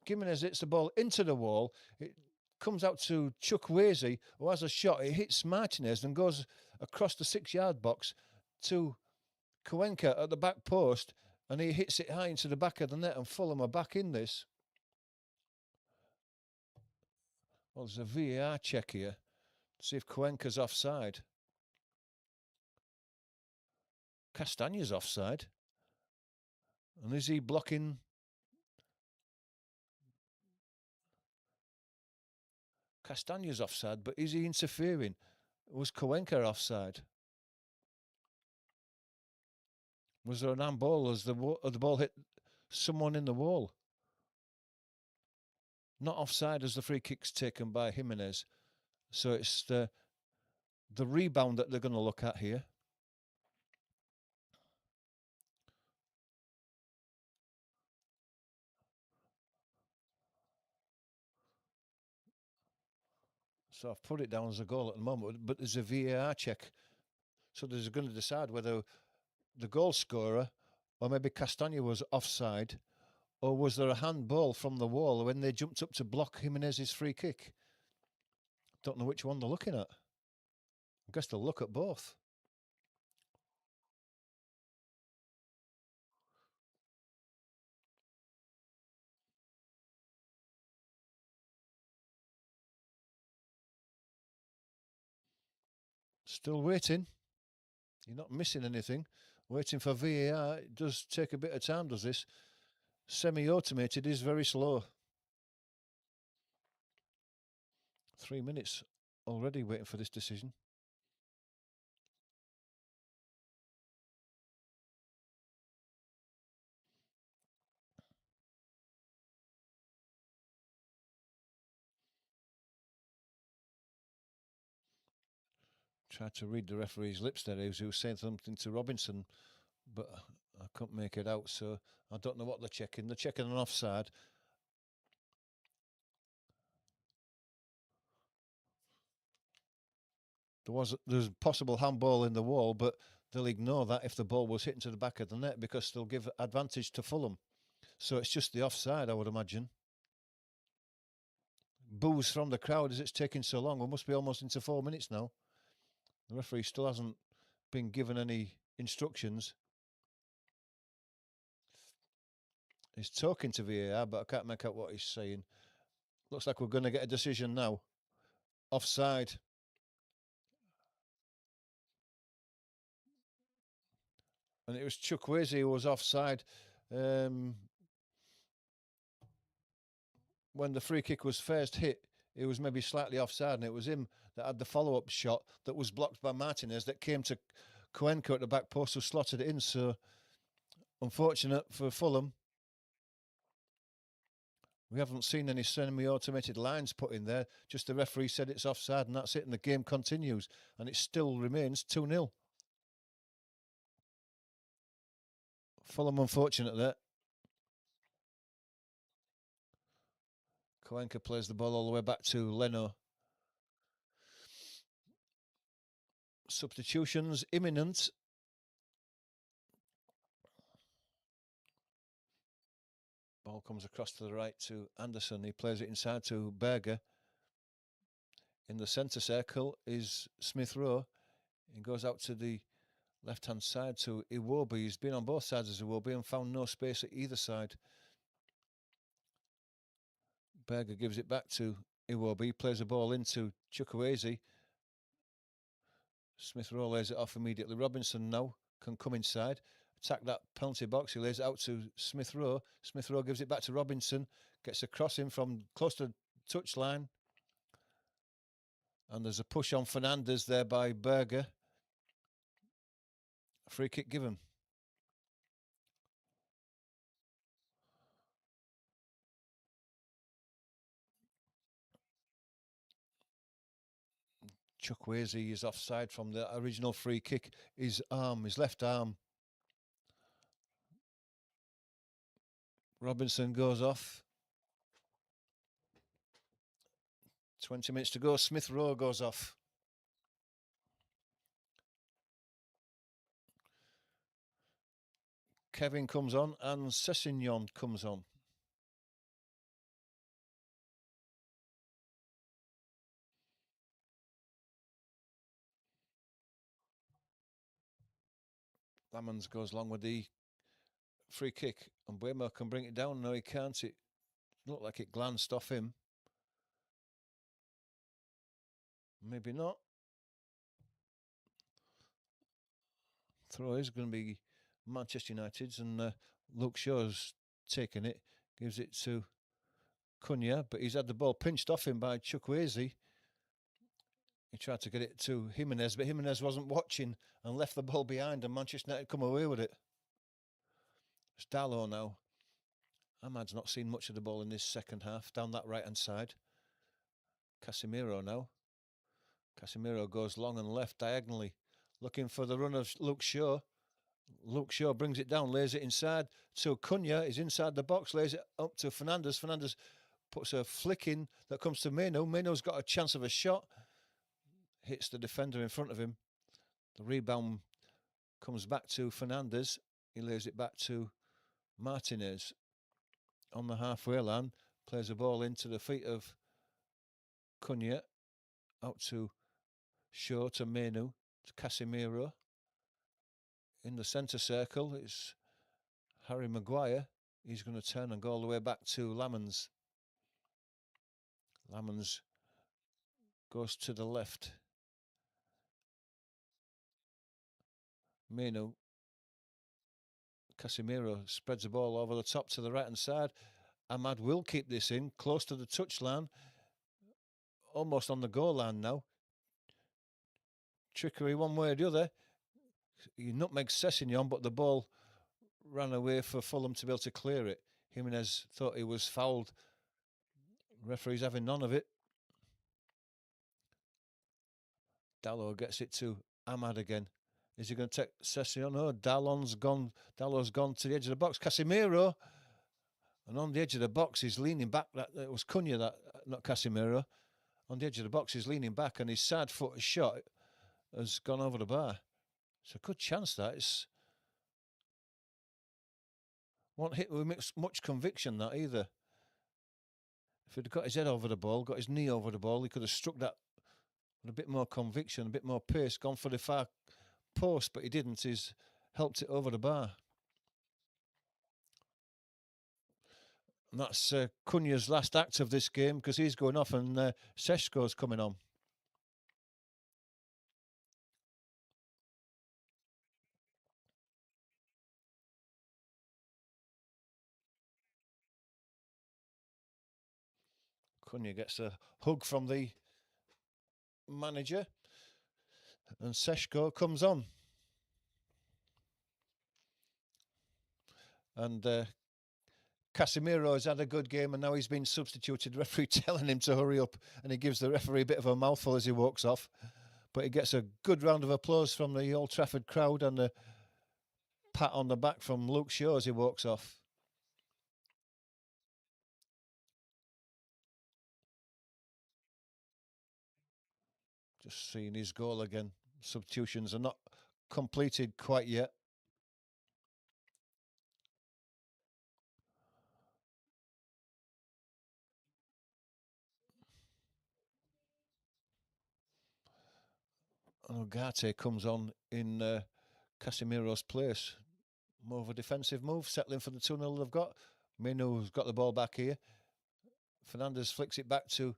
Jimenez hits the ball into the wall. It comes out to Chukwueze, who has a shot. It hits Martinez and goes across the 6-yard box to Cuenca at the back post, and he hits it high into the back of the net, and Fulham are back in this. Well, there's a VAR check here. See if Cuenca's offside. Castagna's offside. And is he blocking? Castagna's offside, but is he interfering? Was Cuenca offside? Was there an handball as the ball hit someone in the wall? Not offside as the free kick's taken by Jimenez. So it's the rebound that they're going to look at here. So I've put it down as a goal at the moment, but there's a VAR check. So they're going to decide whether the goal scorer or maybe Castagna was offside, or was there a handball from the wall when they jumped up to block Jimenez's free kick? Don't know which one they're looking at. I guess they'll look at both. Still waiting. You're not missing anything. Waiting for VAR. It does take a bit of time, does this? Semi-automated is very slow. 3 minutes already waiting for this decision. Tried to read the referee's lips there. He was saying something to Robinson, but I couldn't make it out. So I don't know what they're checking. They're checking an offside. There's a possible handball in the wall, but they'll ignore that if the ball was hitting to the back of the net because they'll give advantage to Fulham. So it's just the offside, I would imagine. Boos from the crowd as it's taking so long. We must be almost into 4 minutes now. The referee still hasn't been given any instructions. He's talking to VAR, but I can't make out what he's saying. Looks like we're going to get a decision now. Offside. And it was Chukwueze who was offside. When the free kick was first hit, it was maybe slightly offside, and it was him that had the follow-up shot that was blocked by Martinez that came to Cuenca at the back post, who slotted it in. So, unfortunate for Fulham. We haven't seen any semi-automated lines put in there. Just the referee said it's offside, and that's it, and the game continues. And it still remains 2-0. Fulham unfortunate there. Cuenca plays the ball all the way back to Leno. Substitutions imminent. Ball comes across to the right to Anderson. He plays it inside to Berger. In the centre circle is Smith Rowe. He goes out to the left-hand side to Iwobi. He's been on both sides of Iwobi and found no space at either side. Berger gives it back to Iwobi. Plays the ball into Chukwueze. Smith Rowe lays it off immediately. Robinson now can come inside, attack that penalty box. He lays it out to Smith Rowe. Smith Rowe gives it back to Robinson. Gets a crossing from close to the touchline. And there's a push on Fernandez there by Berger. Free kick given. Chukwueze is offside from the original free kick. His left arm. Robinson goes off. 20 minutes to go. Smith Rowe goes off. Kevin comes on and Sessegnon comes on. Lamans goes along with the free kick, and Buemo can bring it down. No, he can't. It looked like it glanced off him. Maybe not. Throw is going to be Manchester United's, and Luke Shaw's taken it. Gives it to Cunha, but he's had the ball pinched off him by Chukwueze. He tried to get it to Jimenez, but Jimenez wasn't watching and left the ball behind, and Manchester United come away with it. It's Dalot now. Ahmad's not seen much of the ball in this second half, down that right-hand side. Casemiro now. Casemiro goes long and left diagonally, looking for the run of Luke Shaw. Luke Shaw brings it down, lays it inside. So Cunha is inside the box, lays it up to Fernandez. Fernandez puts a flick in that comes to Meno. Meno's got a chance of a shot. Hits the defender in front of him. The rebound comes back to Fernandez. He lays it back to Martinez on the halfway line. Plays the ball into the feet of Cunha. Out to Shaw, to Meno, to Casemiro. In the centre circle, it's Harry Maguire. He's going to turn and go all the way back to Lamans. Lamans goes to the left. Meno. Casemiro spreads the ball over the top to the right-hand side. Ahmad will keep this in, close to the touchline. Almost on the goal line now. Trickery one way or the other. He nutmegs Sessegnon, but the ball ran away for Fulham to be able to clear it. Jimenez thought he was fouled. Referee's having none of it. Dalot gets it to Ahmad again. Is he going to take Sessegnon? No, Dalot's gone to the edge of the box. Casemiro, and on the edge of the box, he's leaning back. It was Cunha, not Casemiro. On the edge of the box, he's leaning back, and his side foot shot has gone over the bar. It's a good chance, that. It's won't hit with much conviction, that, either. If he'd got his head over the ball, got his knee over the ball, he could have struck that with a bit more conviction, a bit more pace, gone for the far post, but he didn't. He's helped it over the bar. And that's Cunha's last act of this game because he's going off and Seshko's coming on. Cunha gets a hug from the manager and Seshko comes on. And Casemiro has had a good game and now he's been substituted. Referee telling him to hurry up, and he gives the referee a bit of a mouthful as he walks off. But he gets a good round of applause from the Old Trafford crowd and a pat on the back from Luke Shaw as he walks off. Just seeing his goal again. Substitutions are not completed quite yet. And Ugarte comes on in Casemiro's place. More of a defensive move, settling for the 2-0 they've got. Minu's got the ball back here. Fernandes flicks it back to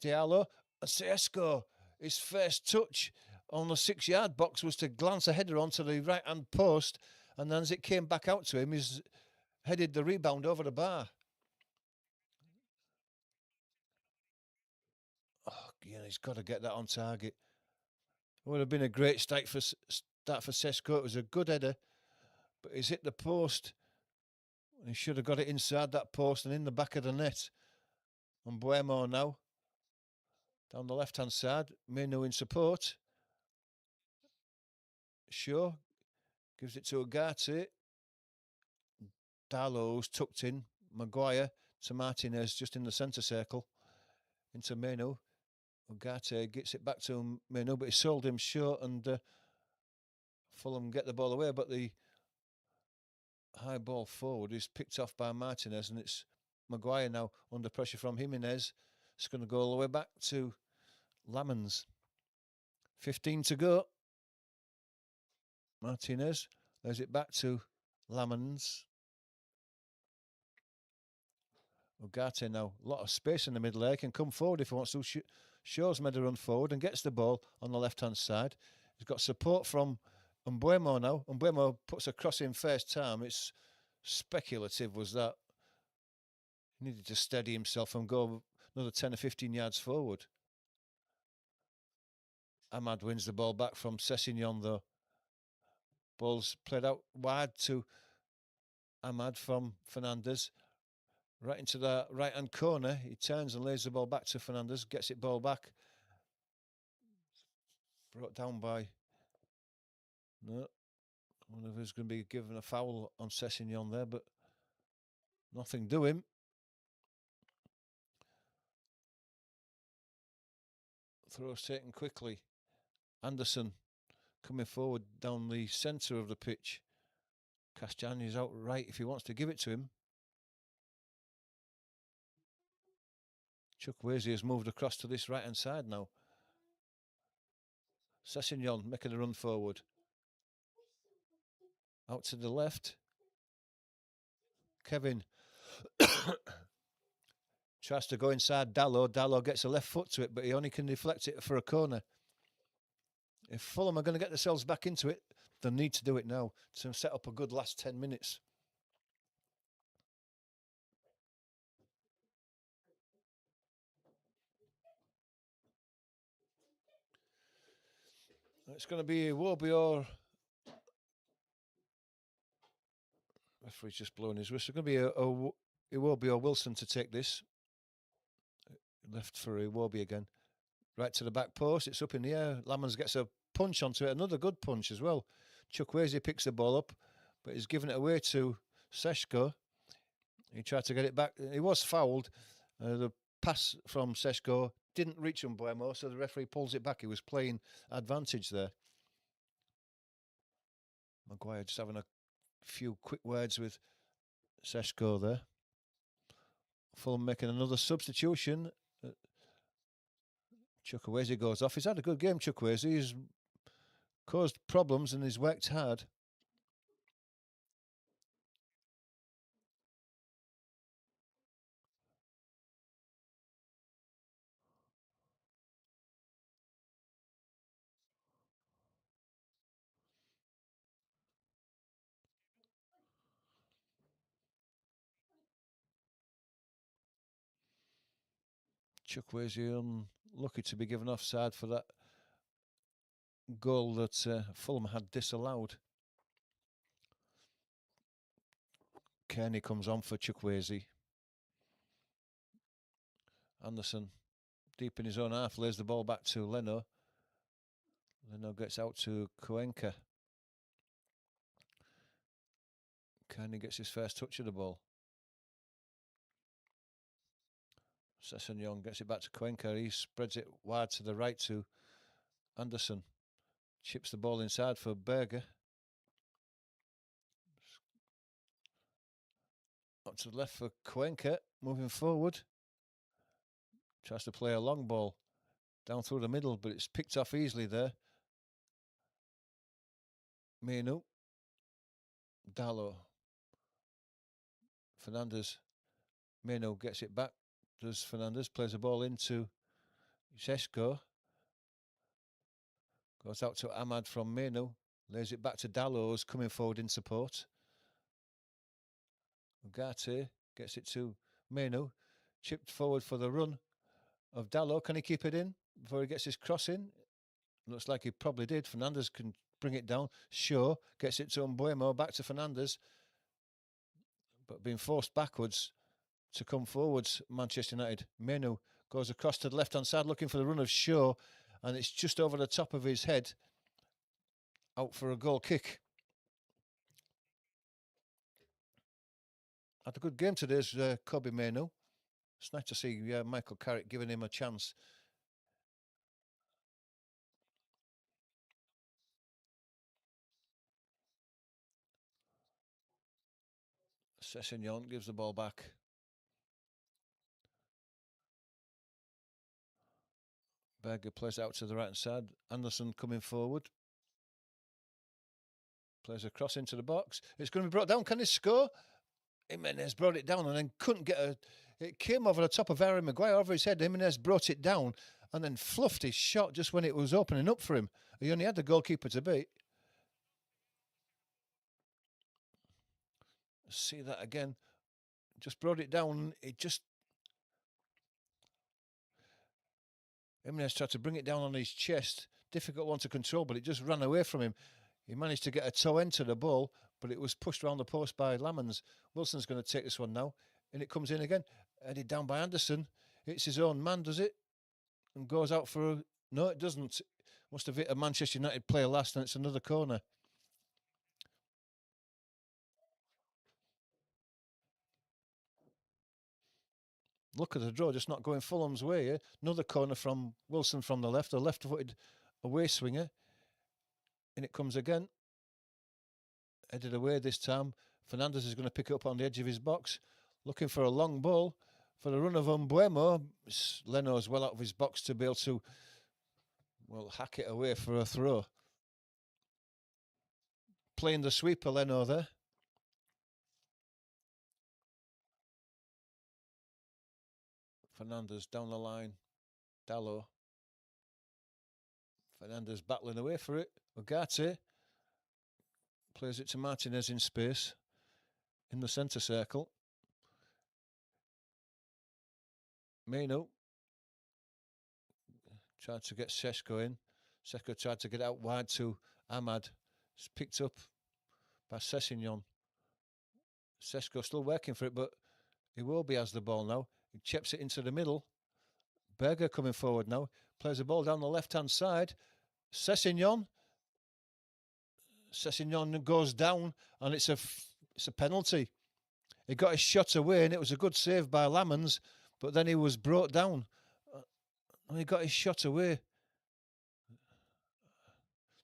Diallo. And Sesko, his first touch on the 6-yard box was to glance a header onto the right-hand post. And then as it came back out to him, he's headed the rebound over the bar. Oh, yeah, he's got to get that on target. It would have been a great start for Sesko. It was a good header, but he's hit the post. He should have got it inside that post and in the back of the net. And Buemo now down the left-hand side. Minu in support. Shaw gives it to Ugarte. Darlow's tucked in. Maguire to Martinez just in the centre circle. Into Menu. Ugarte gets it back to Menu, but he sold him short and Fulham get the ball away. But the high ball forward is picked off by Martinez, and it's Maguire now under pressure from Jimenez. It's going to go all the way back to Lamans. 15 to go. Martinez lays it back to Lamans. Ugarte now, a lot of space in the middle there. He can come forward if he wants to. Shaw's made a run forward and gets the ball on the left-hand side. He's got support from Mbuemo now. Mbuemo puts a cross in first time. It's speculative, was that. He needed to steady himself and go another 10 or 15 yards forward. Ahmad wins the ball back from Sessegnon, though. Ball's played out wide to Ahmad from Fernandes. Right into the right-hand corner. He turns and lays the ball back to Fernandes. Gets it ball back. Brought down by... No. I wonder if there's going to be given a foul on Sessegnon there, but nothing doing. Throws taken quickly. Anderson coming forward down the centre of the pitch. Castagnet's out right if he wants to give it to him. Chukwueze has moved across to this right-hand side now. Sessegnon making a run forward. Out to the left. Kevin tries to go inside Dallo. Dallo gets a left foot to it, but he only can deflect it for a corner. If Fulham are going to get themselves back into it, they need to do it now to set up a good last 10 minutes. It's going to be Iwobi or... Referee's just blowing his whistle. It's going to be Iwobi or Wilson to take this. Left for Iwobi again. Right to the back post. It's up in the air. Lamans gets a punch onto it. Another good punch as well. Chukwueze picks the ball up, but he's given it away to Seshko. He tried to get it back. He was fouled. The pass from Seshko didn't reach Mbuemo, so the referee pulls it back. He was playing advantage there. Maguire just having a few quick words with Seshko there. Fulham making another substitution. Chukwueze goes off. He's had a good game, Chukwueze. He's caused problems and he's worked hard. Chukwueze unlucky to be given offside for that goal that Fulham had disallowed. Kearney comes on for Chukwueze. Anderson, deep in his own half, lays the ball back to Leno. Leno gets out to Cuenca. Kearney gets his first touch of the ball. Sessegnon gets it back to Cuenca. He spreads it wide to the right to Anderson. Chips the ball inside for Berger. Up to the left for Cuenca. Moving forward. Tries to play a long ball down through the middle, but it's picked off easily there. Menu. Dallo. Fernandez. Menu gets it back. Does Fernandez. Plays the ball into Sesko. Goes out to Ahmad from Menu. Lays it back to Dallo, who's coming forward in support. Ugarte gets it to Menu. Chipped forward for the run of Dallo. Can he keep it in before he gets his cross in? Looks like he probably did. Fernandez can bring it down. Shaw gets it to Mbuemo. Back to Fernandez. But being forced backwards to come forwards, Manchester United. Menu goes across to the left-hand side looking for the run of Shaw. And it's just over the top of his head. Out for a goal kick. Had a good game today, Kobe Menu. It's nice to see Michael Carrick giving him a chance. Sessegnon gives the ball back. Berger plays out to the right-hand side. Anderson coming forward. Plays a cross into the box. It's going to be brought down. Can he score? Jimenez brought it down and then couldn't get a... It came over the top of Harry Maguire, over his head. Jimenez brought it down and then fluffed his shot just when it was opening up for him. He only had the goalkeeper to beat. See that again. Just brought it down. It just... Jimenez tried to bring it down on his chest. Difficult one to control, but it just ran away from him. He managed to get a toe end to the ball, but it was pushed around the post by Lamans. Wilson's going to take this one now. And it comes in again. Headed down by Anderson. It's his own man, does it? And goes out for a... No, it doesn't. Must have hit a Manchester United player last, and it's another corner. Look at the draw, just not going Fulham's way. Eh? Another corner from Wilson from the left, a left-footed away swinger. And it comes again. Headed away this time. Fernandez is going to pick it up on the edge of his box. Looking for a long ball for the run of Mbuemo. Leno's well out of his box to be able to, well, hack it away for a throw. Playing the sweeper, Leno there. Fernandez down the line. Dallo. Fernandez battling away for it. Ugarte plays it to Martinez in space in the centre circle. Meno tried to get Sesko in. Sesko tried to get out wide to Ahmad. It's picked up by Sessegnon. Sesko still working for it, but Iwobi has the ball now. He chips it into the middle. Berger coming forward now. Plays the ball down the left-hand side. Sessegnon goes down, and it's a penalty. He got his shot away, and it was a good save by Lamans, but then he was brought down, and he got his shot away.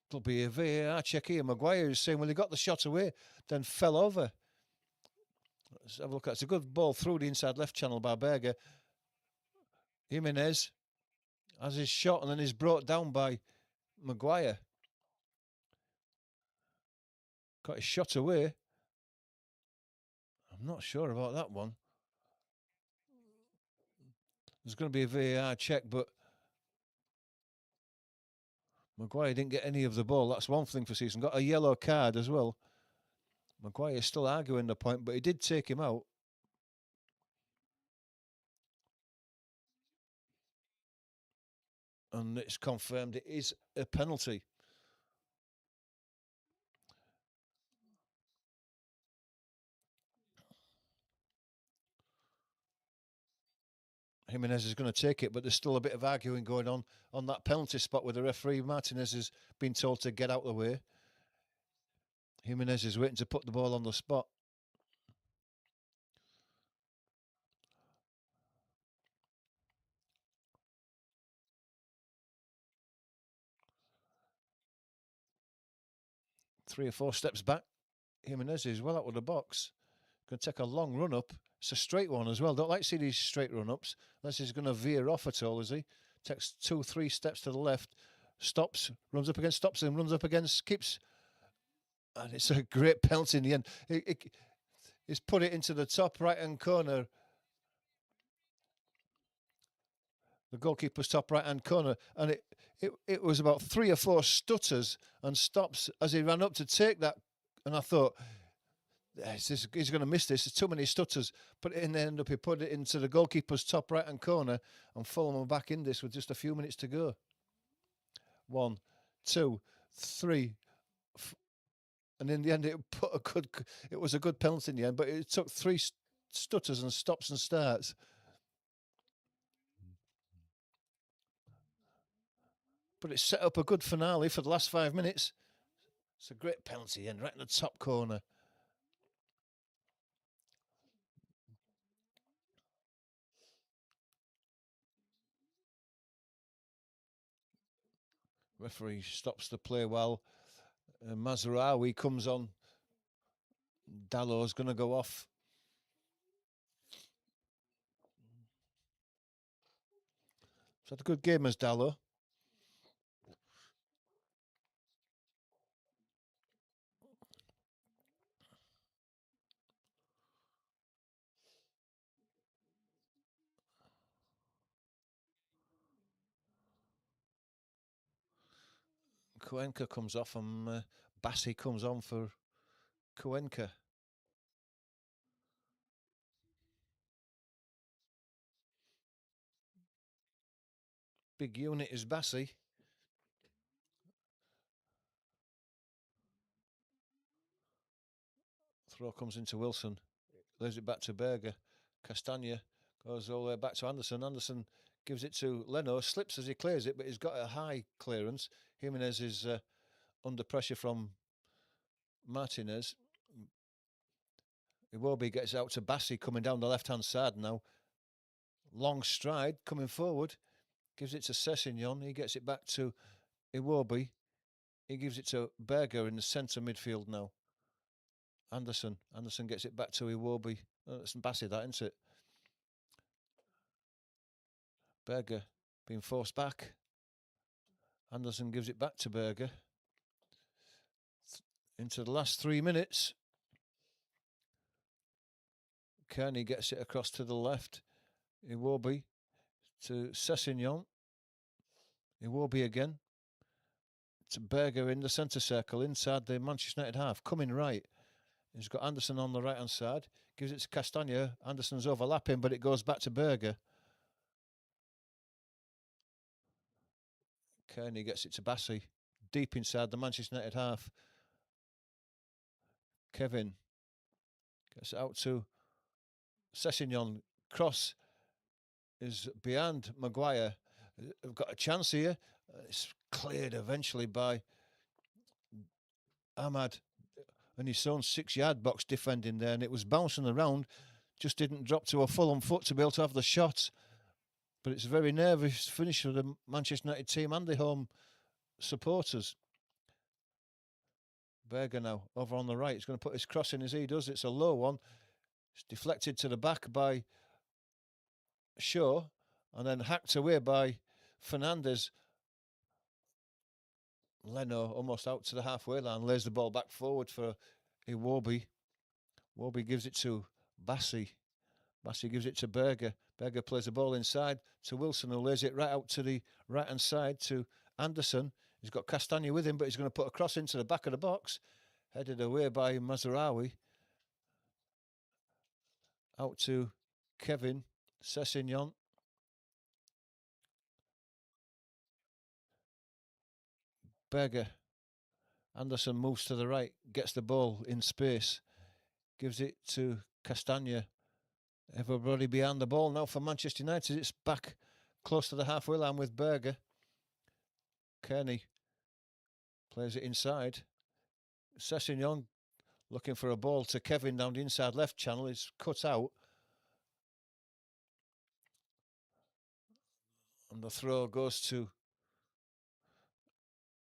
There'll be a VAR check here. Maguire is saying, well, he got the shot away, then fell over. Let's have a look at it. It's a good ball through the inside left channel by Berger. Jimenez has his shot, and then he's brought down by Maguire. Got his shot away. I'm not sure about that one. There's going to be a VAR check, but Maguire didn't get any of the ball. That's one thing for season. Got a yellow card as well. Maguire is still arguing the point, but he did take him out. And it's confirmed it is a penalty. Jimenez is going to take it, but there's still a bit of arguing going on that penalty spot with the referee. Martinez has been told to get out of the way. Jimenez is waiting to put the ball on the spot. Three or four steps back. Jimenez is well out of the box. Going to take a long run up. It's a straight one as well. Don't like to see these straight run ups. Unless he's going to veer off at all, is he? Takes 2-3 steps to the left. Stops. Runs up against. Stops and runs up against. Keeps. And it's a great penalty in the end. He's put it into the top right hand corner. The goalkeeper's top right hand corner. And it was about 3 or 4 stutters and stops as he ran up to take that. And I thought, he's going to miss this. There's too many stutters. But in the end up, he put it into the goalkeeper's top right hand corner, and Fulham are back in this with just a few minutes to go. 1, 2, 3. And in the end, it was a good penalty in the end, but it took 3 stutters and stops and starts. But it set up a good finale for the last 5 minutes. It's a great penalty and right in the top corner. Referee stops the play while Mazraoui comes on. Dallow's going to go off. It's had a good game as Dallow. Cuenca comes off and Bassi comes on for Cuenca. Big unit is Bassi. Throw comes into Wilson. Leaves it back to Berger. Castagna goes all the way back to Anderson. Anderson gives it to Leno. Slips as he clears it, but he's got a high clearance. Jimenez is under pressure from Martinez. Iwobi gets out to Bassi coming down the left-hand side now. Long stride coming forward. Gives it to Sessegnon. He gets it back to Iwobi. He gives it to Berger in the centre midfield now. Anderson gets it back to Iwobi. Oh, it's Bassi, that, isn't it? Berger being forced back. Anderson gives it back to Berger. Into the last 3 minutes. Kearney gets it across to the left. Iwobi to Sessegnon. Iwobi again. To Berger in the centre circle inside the Manchester United half. Coming right. He's got Anderson on the right hand side. Gives it to Castagna. Anderson's overlapping, but it goes back to Berger. Kearney gets it to Bassi. Deep inside the Manchester United half. Kevin gets it out to Sessegnon. Cross is behind Maguire. We've got a chance here. It's cleared eventually by Ahmad and his own 6-yard box defending there, and it was bouncing around. Just didn't drop to a Fulham foot to be able to have the shot. But it's a very nervous finish for the Manchester United team and the home supporters. Berger now over on the right. He's going to put his cross in as he does. It's a low one. It's deflected to the back by Shaw and then hacked away by Fernandez. Leno almost out to the halfway line, lays the ball back forward for Iwobi. Iwobi gives it to Bassi. Bassi gives it to Berger. Berger plays the ball inside to Wilson, who lays it right out to the right-hand side to Anderson. He's got Castagna with him, but he's going to put a cross into the back of the box. Headed away by Mazraoui. Out to Kevin Sessegnon. Berger. Anderson moves to the right, gets the ball in space, gives it to Castagna. Everybody behind the ball now for Manchester United. It's back close to the halfway line with Berger. Kearney plays it inside. Sessegnon looking for a ball to Kevin down the inside left channel. It's cut out. And the throw goes to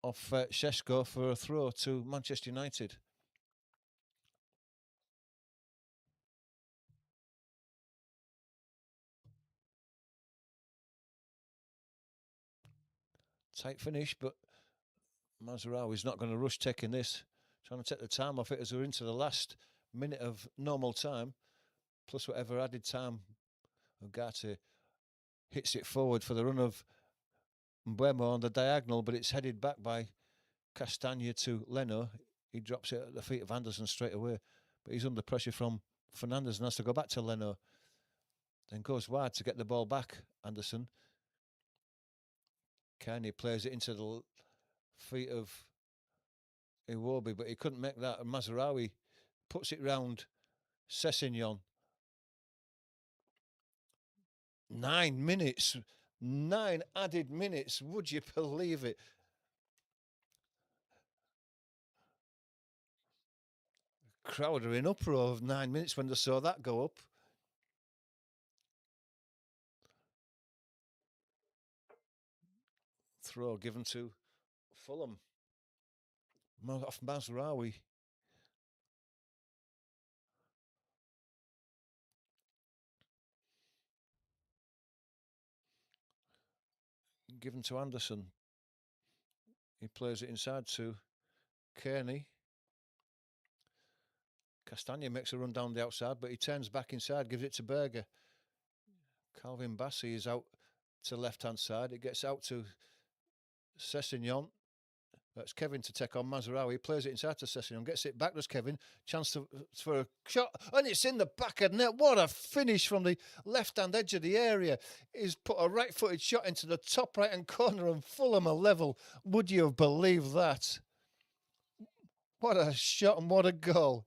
off Šeško for a throw to Manchester United. Tight finish, but Mazraoui's not going to rush taking this. Trying to take the time off it as we're into the last minute of normal time, plus whatever added time. Ugarte hits it forward for the run of Mbeumo on the diagonal, but it's headed back by Castagna to Leno. He drops it at the feet of Anderson straight away, but he's under pressure from Fernandes and has to go back to Leno. Then goes wide to get the ball back, Anderson. Kearney plays it into the feet of Iwobi, but he couldn't make that. And Mazraoui puts it round Sessegnon. 9 minutes. 9 added minutes. Would you believe it? Crowd are in uproar of 9 minutes when they saw that go up. Throw given to Fulham. Off Mazraoui. Given to Anderson. He plays it inside to Kearney. Castagna makes a run down the outside, but he turns back inside, gives it to Berger. Calvin Bassey is out to left-hand side. It gets out to Sessegnon. That's Kevin to take on Mazraoui. He plays it inside to Sessegnon. Gets it back, does Kevin. Chance for a shot. And it's in the back of the net. What a finish from the left-hand edge of the area. He's put a right-footed shot into the top right-hand corner and Fulham are level. Would you have believed that? What a shot and what a goal.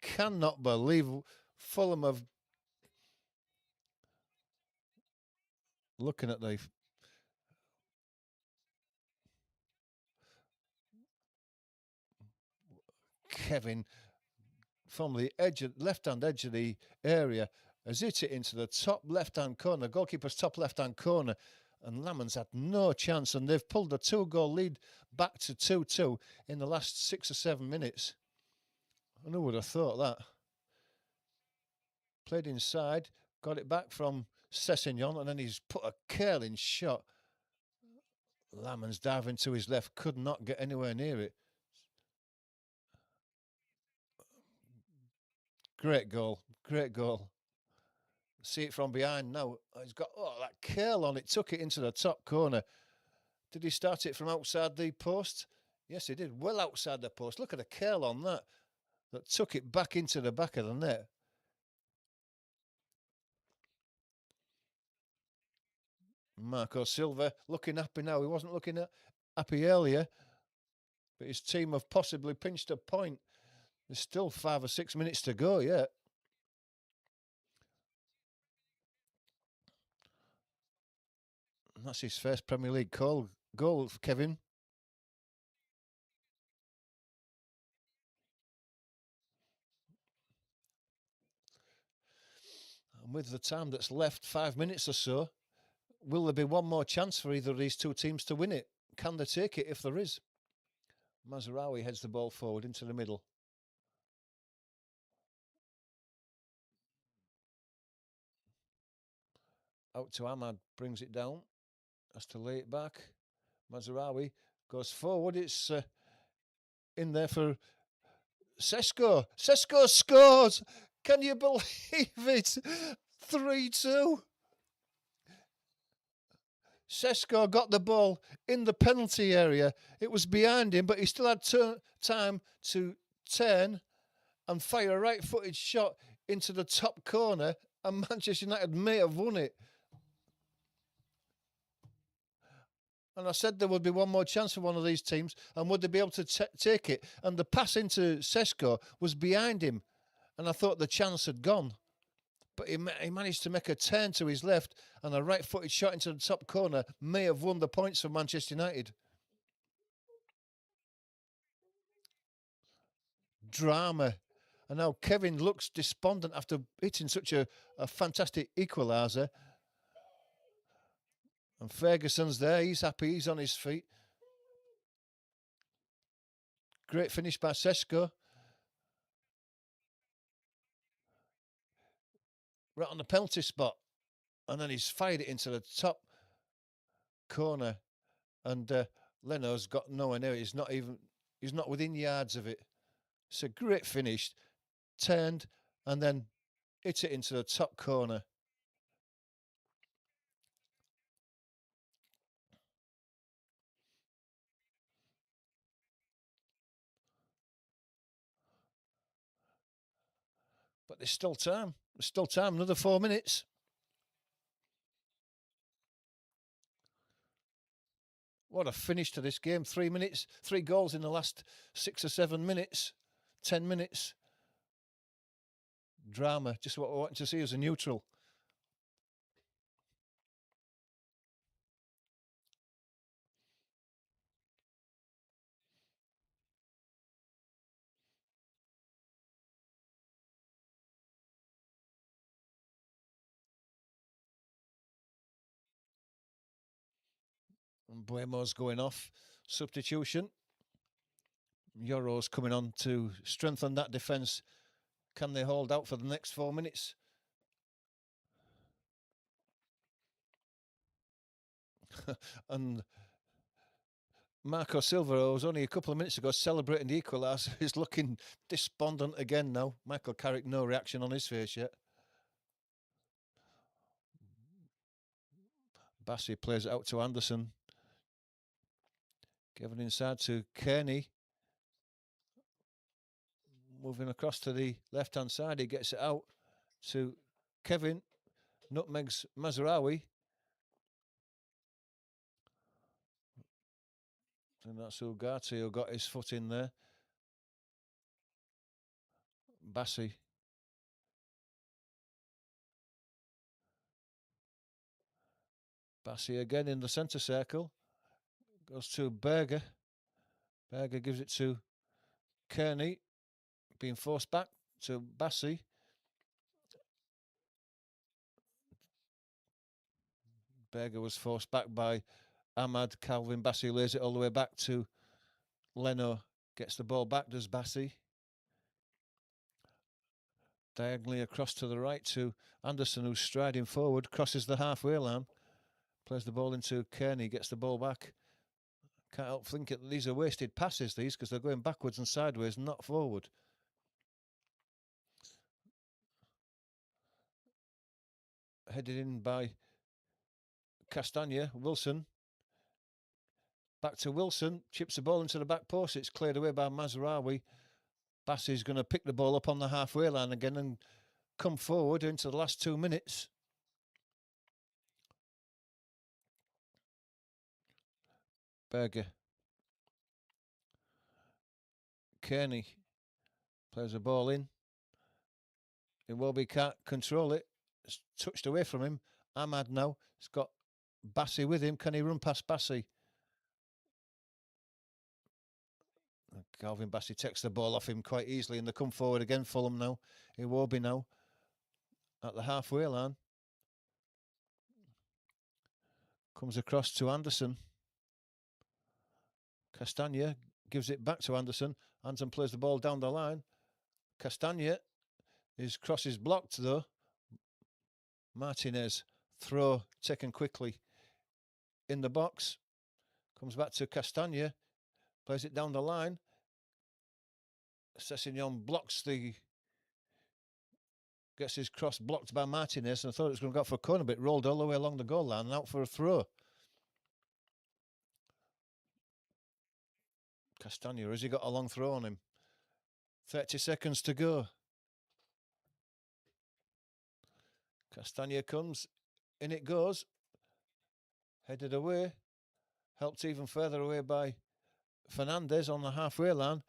Cannot believe Fulham have... Looking at the... Kevin from the edge, left-hand edge of the area, has hit it into the top left-hand corner, goalkeeper's top left-hand corner, and Lammens had no chance, and they've pulled a 2-goal lead back to 2-2 in the last 6 or 7 minutes. And who would have thought that? Played inside, got it back from Sessegnon, and then he's put a curling shot. Lammens diving to his left, could not get anywhere near it. Great goal, great goal. See it from behind now. He's got that curl on it, took it into the top corner. Did he start it from outside the post? Yes, he did. Well outside the post. Look at the curl on that. That took it back into the back of the net. Marco Silva looking happy now. He wasn't looking happy earlier, but his team have possibly pinched a point. There's still 5 or 6 minutes to go yet. That's his first Premier League goal, Kevin. And with the time that's left, 5 minutes or so, will there be one more chance for either of these two teams to win it? Can they take it if there is? Mazraoui heads the ball forward into the middle. Out to Ahmad, brings it down. Has to lay it back. Mazraoui goes forward. It's in there for Šeško. Šeško scores! Can you believe it? 3-2. Šeško got the ball in the penalty area. It was behind him, but he still had time to turn and fire a right-footed shot into the top corner, and Manchester United may have won it. And I said there would be one more chance for one of these teams, and would they be able to take it? And the pass into Sesko was behind him, and I thought the chance had gone. But he managed to make a turn to his left, and a right-footed shot into the top corner may have won the points for Manchester United. Drama. And now Kevin looks despondent after hitting such a fantastic equaliser. And Ferguson's there. He's happy. He's on his feet. Great finish by Sesko. Right on the penalty spot. And then he's fired it into the top corner. And Leno's got nowhere near it. He's not within yards of it. It's a great finish. Turned and then hit it into the top corner. But there's still time. There's still time. Another 4 minutes. What a finish to this game. 3 minutes, 3 goals in the last 6 or 7 minutes, 10 minutes. Drama, just what we want to see as a neutral. And Buemo's going off. Substitution. Euro's coming on to strengthen that defence. Can they hold out for the next 4 minutes? And Marco Silva, who was only a couple of minutes ago celebrating the equaliser, is looking despondent again now. Michael Carrick, no reaction on his face yet. Bassey plays it out to Anderson. Given inside to Kearney. Moving across to the left-hand side, he gets it out to Kevin. Nutmegs Mazraoui. And that's Ugarte who got his foot in there. Bassey. Bassey again in the centre circle. Goes to Berger. Berger gives it to Kearney. Being forced back to Bassey. Berger was forced back by Ahmad. Calvin Bassey lays it all the way back to Leno. Gets the ball back, does Bassey. Diagonally across to the right to Anderson, who's striding forward. Crosses the halfway line. Plays the ball into Kearney. Gets the ball back. Can't help thinking these are wasted passes, these, because they're going backwards and sideways, not forward. Headed in by Castagna. Wilson. Back to Wilson. Chips the ball into the back post. It's cleared away by Mazraoui. Bassey's going to pick the ball up on the halfway line again and come forward into the last 2 minutes. Berger. Kearney plays the ball in. Iwobi can't control it. It's touched away from him. Ahmad now. He's got Bassey with him. Can he run past Bassey? Calvin Bassey takes the ball off him quite easily, and they come forward again. Fulham now. Iwobi now at the halfway line. Comes across to Anderson. Castagna gives it back to Anderson. Anderson plays the ball down the line. Castagna, his cross is blocked though. Martinez, throw taken quickly in the box. Comes back to Castagna. Plays it down the line. Sessegnon gets his cross blocked by Martinez, and I thought it was going to go for a corner, but it rolled all the way along the goal line and out for a throw. Castagna, has he got a long throw on him? 30 seconds to go. Castagna comes, in it goes. Headed away. Helped even further away by Fernandez on the halfway line.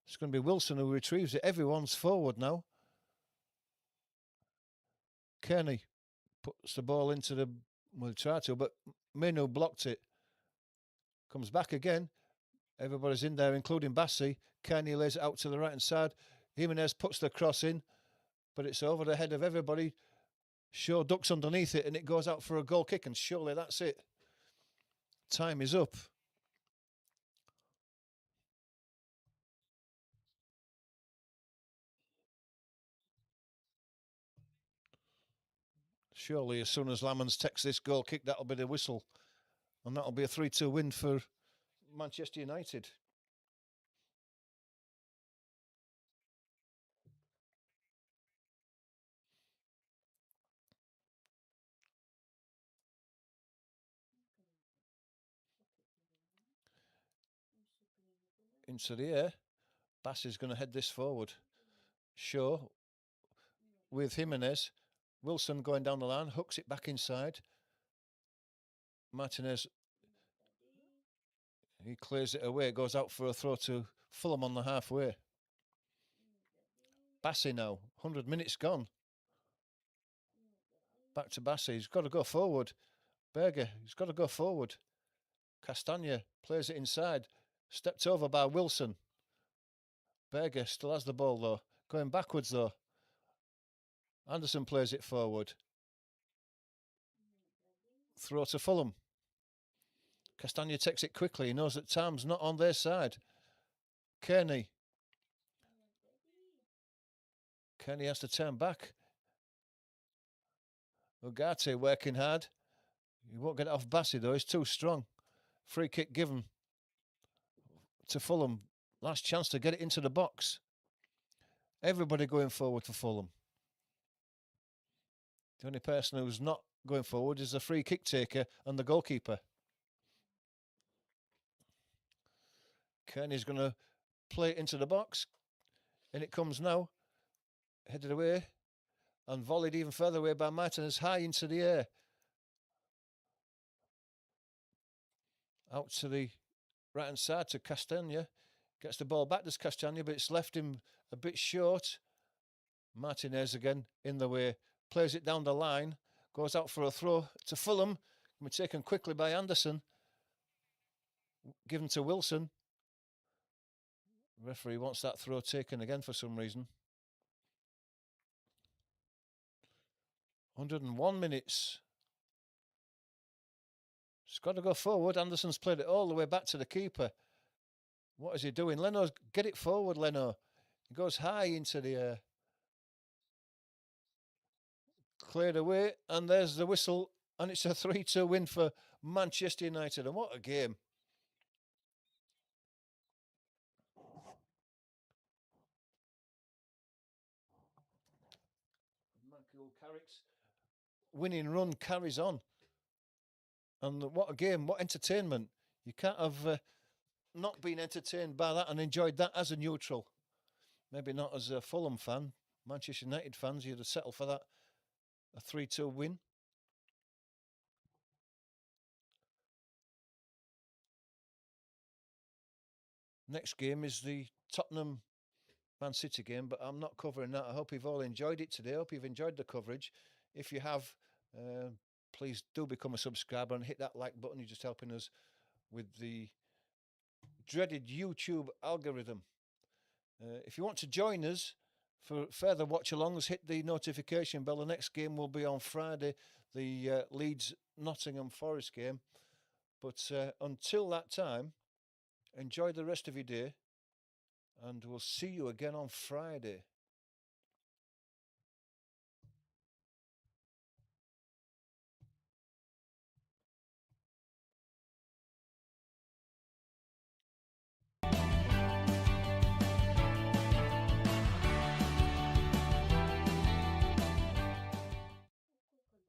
It's going to be Wilson who retrieves it. Everyone's forward now. Kearney puts the ball into the... Well, tried to, but Minu blocked it. Comes back again. Everybody's in there, including Bassi. Kearney lays it out to the right-hand side. Jimenez puts the cross in, but it's over the head of everybody. Shaw ducks underneath it, and it goes out for a goal kick, and surely that's it. Time is up. Surely, as soon as Lamans takes this goal kick, that'll be the whistle. And that'll be a 3-2 win for Manchester United. Into the air. Bass is going to head this forward. Shaw with Jimenez. Wilson going down the line, hooks it back inside. Martinez, he clears it away, goes out for a throw to Fulham on the halfway. Bassi now, 100 minutes gone. Back to Bassi, he's got to go forward. Berger, he's got to go forward. Castagna plays it inside, stepped over by Wilson. Berger still has the ball though, going backwards though. Anderson plays it forward. Throw to Fulham. Castagna takes it quickly. He knows that time's not on their side. Kearney. Kearney has to turn back. Ugarte working hard. He won't get it off Bassi though. He's too strong. Free kick given to Fulham. Last chance to get it into the box. Everybody going forward for Fulham. The only person who's not going forward is the free kick taker and the goalkeeper. Kearney's going to play it into the box. And it comes now. Headed away. And volleyed even further away by Martinez. High into the air. Out to the right-hand side to Castagna. Gets the ball back to Castagna, but it's left him a bit short. Martinez again in the way. Plays it down the line. Goes out for a throw to Fulham. Can be taken quickly by Anderson. Given to Wilson. Referee wants that throw taken again for some reason. 101 minutes. It's got to go forward. Anderson's played it all the way back to the keeper. What is he doing? Leno's, get it forward, Leno. He goes high into the air. Cleared away, and there's the whistle, and it's a 3-2 win for Manchester United. And what a game. Michael Carrick's winning run carries on. And what a game, what entertainment. You can't have not been entertained by that and enjoyed that as a neutral. Maybe not as a Fulham fan. Manchester United fans, you'd have settled for that. A 3-2 win. Next game is the Tottenham Man City game, but I'm not covering that. I hope you've all enjoyed it today. I hope you've enjoyed the coverage. If you have, please do become a subscriber and hit that like button. You're just helping us with the dreaded YouTube algorithm. If you want to join us for further watch-alongs, hit the notification bell. The next game will be on Friday, the Leeds-Nottingham Forest game. But until that time, enjoy the rest of your day, and we'll see you again on Friday.